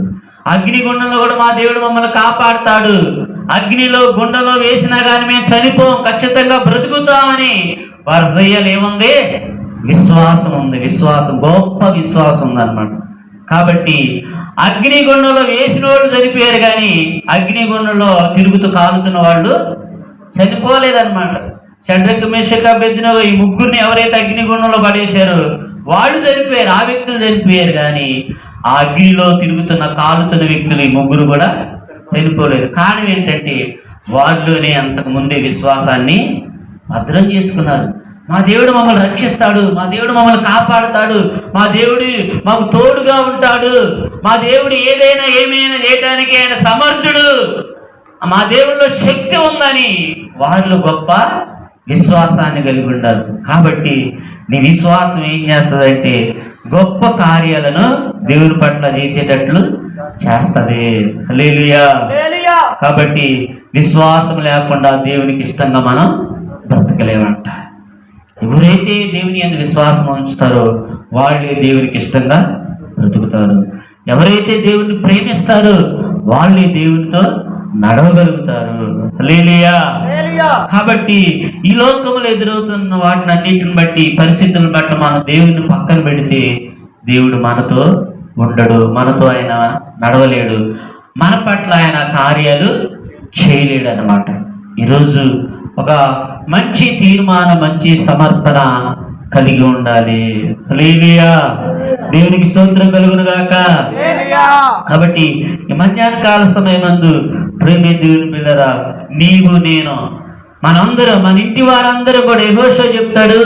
Speaker 2: అగ్నిగుండంలో కూడా మా దేవుడు మమ్మల్ని కాపాడుతాడు, అగ్నిలో గుండంలో వేసినా కానీ మేము చనిపోం, ఖచ్చితంగా బ్రతుకుతామని వారి హృదయాలు ఏముంది? విశ్వాసం ఉంది. విశ్వాసం, గొప్ప విశ్వాసం ఉందన్నమాట. కాబట్టి అగ్నిగుండంలో వేసిన వాళ్ళు చనిపోయారు, కానీ అగ్నిగుండంలో తిరుగుతూ కాలుతున్న వాళ్ళు చనిపోలేదన్నమాట. షడ్రకు మేషకు అబేద్నెగో ఈ ముగ్గురిని ఎవరైతే అగ్నిగుండంలో పడేశారో వాళ్ళు చనిపోయారు, ఆ వ్యక్తులు చనిపోయారు. కానీ ఆ అగ్నిలో తిరుగుతున్న కాలుతున్న వ్యక్తులు ఈ ముగ్గురు కూడా చనిపోలేదు. కారణం ఏంటంటే వాళ్ళలోనే అంతకు ముందే విశ్వాసాన్ని భద్రం చేసుకున్నారు. మా దేవుడు మమ్మల్ని రక్షిస్తాడు, మా దేవుడు మమ్మల్ని కాపాడుతాడు, మా దేవుడు మాకు తోడుగా ఉంటాడు, మా దేవుడు ఏదైనా ఏమైనా చేయడానికి ఆయన సమర్థుడు, మా దేవుడిలో శక్తి ఉందని వాళ్ళు గొప్ప విశ్వాసాన్ని కలిగి ఉండాలి. కాబట్టి నీ విశ్వాసం ఏం చేస్తుందంటే గొప్ప కార్యాలను దేవుని పట్ల చేసేటట్లు చేస్తుంది. హల్లెలూయా. కాబట్టి విశ్వాసం లేకుండా దేవునికి ఇష్టంగా మనం బ్రతకలేమంట. ఎవరైతే దేవుని యందు విశ్వాసం ఉంచుతారో వాళ్ళే దేవునికి ఇష్టంగా బ్రతుకుతారు. ఎవరైతే దేవుని ప్రేమిస్తారో వాళ్ళే దేవునితో నడవగలుగుతారు. హల్లెలూయా. కాబట్టి ఈ లోకంలో ఎదురవుతున్న వాటిని అన్నింటిని బట్టి, పరిస్థితులను బట్టి మనం దేవుని పక్కన పెడితే దేవుడు మనతో ఉండడు, మనతో ఆయన నడవలేడు, మన పట్ల ఆయన కార్యాలు చేయలేడు అన్నమాట. ఈరోజు ఒక మంచి తీర్మానం, మంచి సమర్పణ కలిగి ఉండాలి. హల్లెలూయా. దేవునికి స్తోత్రం కలుగును గాక. కాబట్టి ఈ మధ్యాహ్న కాల సమయమందు ప్రేమే దేవుని పిల్లరా, నీవు నేను మనందరం, మన ఇంటి వారందరూ కూడా యెహోషువ చెప్తాడు,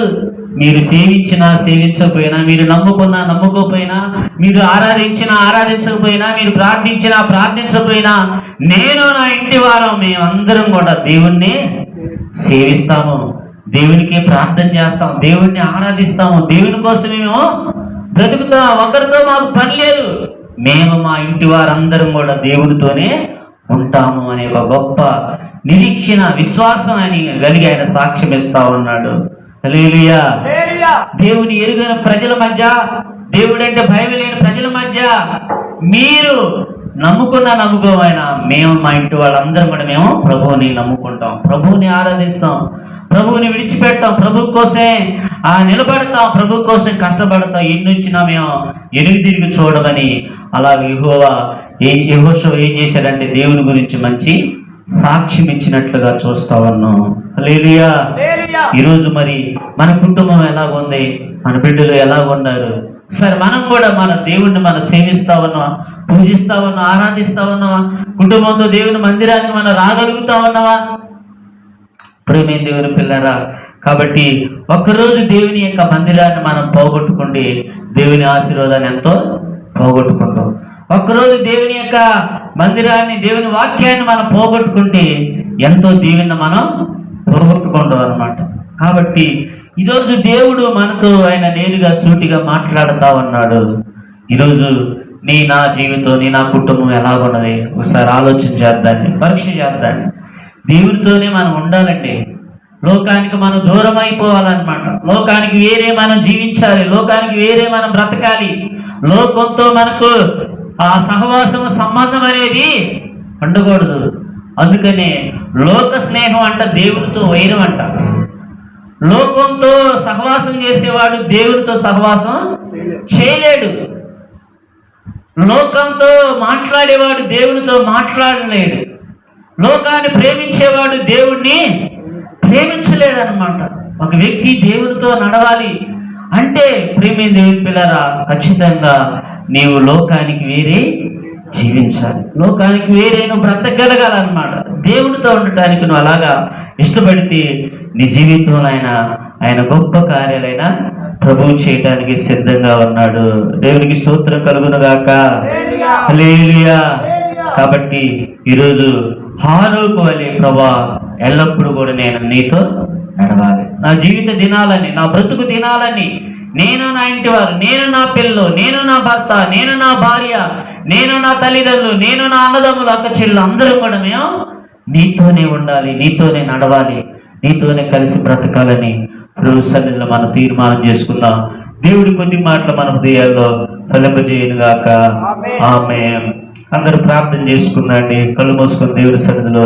Speaker 2: మీరు సేవించినా సేవించకపోయినా, మీరు నమ్ముకున్నా నమ్ముకోకపోయినా, మీరు ఆరాధించినా ఆరాధించకపోయినా, మీరు ప్రార్థించినా ప్రార్థించకపోయినా, నేను నా ఇంటి వారం మేమందరం కూడా దేవుణ్ణి సేవిస్తాము, దేవునికి ప్రార్థన చేస్తాం, దేవుణ్ణి ఆరాధిస్తాము, దేవుని కోసం మేము బ్రతుకుతాం, ఒకరితో మాకు పని లేదు, మేము మా ఇంటి వారందరం కూడా దేవుడితోనే ఉంటాము అనే ఒక గొప్ప నిరీక్షణ, విశ్వాసం అని కలిగి ఆయన సాక్ష్యం ఇస్తా ఉన్నాడు. హల్లెలూయా. దేవుని ఎరుగని ప్రజల మధ్య, దేవుడంటే భయం లేని ప్రజల మధ్య మీరు నమ్ముకున్నా నమ్ముకోమైనా మేము మా ఇంటి వాళ్ళందరం కూడా మేము ప్రభువుని నమ్ముకుంటాం, ప్రభువుని ఆరాధిస్తాం, ప్రభువుని విడిచిపెడతాం, ప్రభు కోసమే నిలబడతాం, ప్రభు కోసం కష్టపడతాం, ఎన్ని వచ్చినా మేము ఎదురు తిరిగి చూడమని. అలాగే యెహోషువ ఏం చేశాడంటే దేవుని గురించి మంచి సాక్ష్యం ఇచ్చినట్లుగా చూస్తా ఉన్నాం. హల్లెలూయా. ఈరోజు మరి మన కుటుంబం ఎలాగుంది, మన బిడ్డలు ఎలాగున్నారు? సరే, మనం కూడా మన దేవుణ్ణి మనం సేవిస్తా ఉన్నావా, పూజిస్తా ఉన్నావా, ఆరాధిస్తా ఉన్నావా? కుటుంబంతో దేవుని మందిరానికి మనం రాగలుగుతా ఉన్నావా? ప్రేమే దేవుని పిల్లరా, కాబట్టి ఒక్కరోజు దేవుని యొక్క మందిరాన్ని మనం పోగొట్టుకుంటే దేవుని ఆశీర్వాదాన్ని ఎంతో పోగొట్టుకుంటాం. ఒక్కరోజు దేవుని యొక్క మందిరాన్ని, దేవుని వాక్యాన్ని మనం పోగొట్టుకుంటే ఎంతో దీవెన మనం పోగొట్టుకుంటాం అన్నమాట. కాబట్టి ఈరోజు దేవుడు మనతో ఆయన నేరుగా సూటిగా మాట్లాడుతా ఉన్నాడు. ఈరోజు నా జీవితం నా కుటుంబం ఎలాగున్నది ఒకసారి ఆలోచన చేద్దాన్ని, పరీక్ష చేద్దాన్ని. దేవుడితోనే మనం ఉండాలండి. లోకానికి మనం దూరం అయిపోవాలన్నమాట. లోకానికి వేరే మనం జీవించాలి, లోకానికి వేరే మనం బ్రతకాలి. లోకంతో మనకు ఆ సహవాసం సంబంధం అనేది ఉండకూడదు. అందుకనే లోక స్నేహం అంట దేవుడితో వైరం అంట. లోకంతో సహవాసం చేసేవాడు దేవుడితో సహవాసం చేయలేడు. లోకంతో మాట్లాడేవాడు దేవునితో మాట్లాడలేడు. లోకాన్ని ప్రేమించేవాడు దేవుణ్ణి ప్రేమించలేడు అనమాట. ఒక వ్యక్తి దేవునితో నడవాలి అంటే ప్రేమే దేవుని పిల్లరా, ఖచ్చితంగా నీవు లోకానికి వేరే జీవించాలి, లోకానికి వేరే నువ్వు బ్రతకగలగాలన్నమాట. దేవునితో ఉండటానికి నువ్వు అలాగా ఇష్టపడితే నీ జీవితంలో ఆయన గొప్ప కార్యాలైన ప్రభువు చేయడానికి సిద్ధంగా ఉన్నాడు. దేవునికి స్తోత్రం కలుగును గాక. హల్లెలూయా. కాబట్టి ఈరోజు హానోకు వలె ప్రభా ఎల్లప్పుడూ కూడా నేను నీతో నడవాలి. నా జీవిత దినాలని, నా బ్రతుకు దినాలని, నేను నా ఇంటి వారు, నేను నా పిల్లలు, నేను నా భర్త, నేను నా భార్య, నేను నా తల్లిదండ్రులు, నేను నా అన్నదమ్ములు, అక్క చెల్లెలు అందరూ కూడా మేము నీతోనే ఉండాలి, నీతోనే నడవాలి, నీతోనే కలిసి బ్రతకాలని ప్రభు సన్నిధిలో మనం తీర్మానం చేసుకుందాం. దేవుడి కొన్ని మాటలు మన హృదయాల్లో ఫలింపజేయను గాక. ఆమేన్. అందరూ ప్రార్థన చేసుకుందండి. కళ్ళు మూసుకొని దేవుడి సన్నిధిలో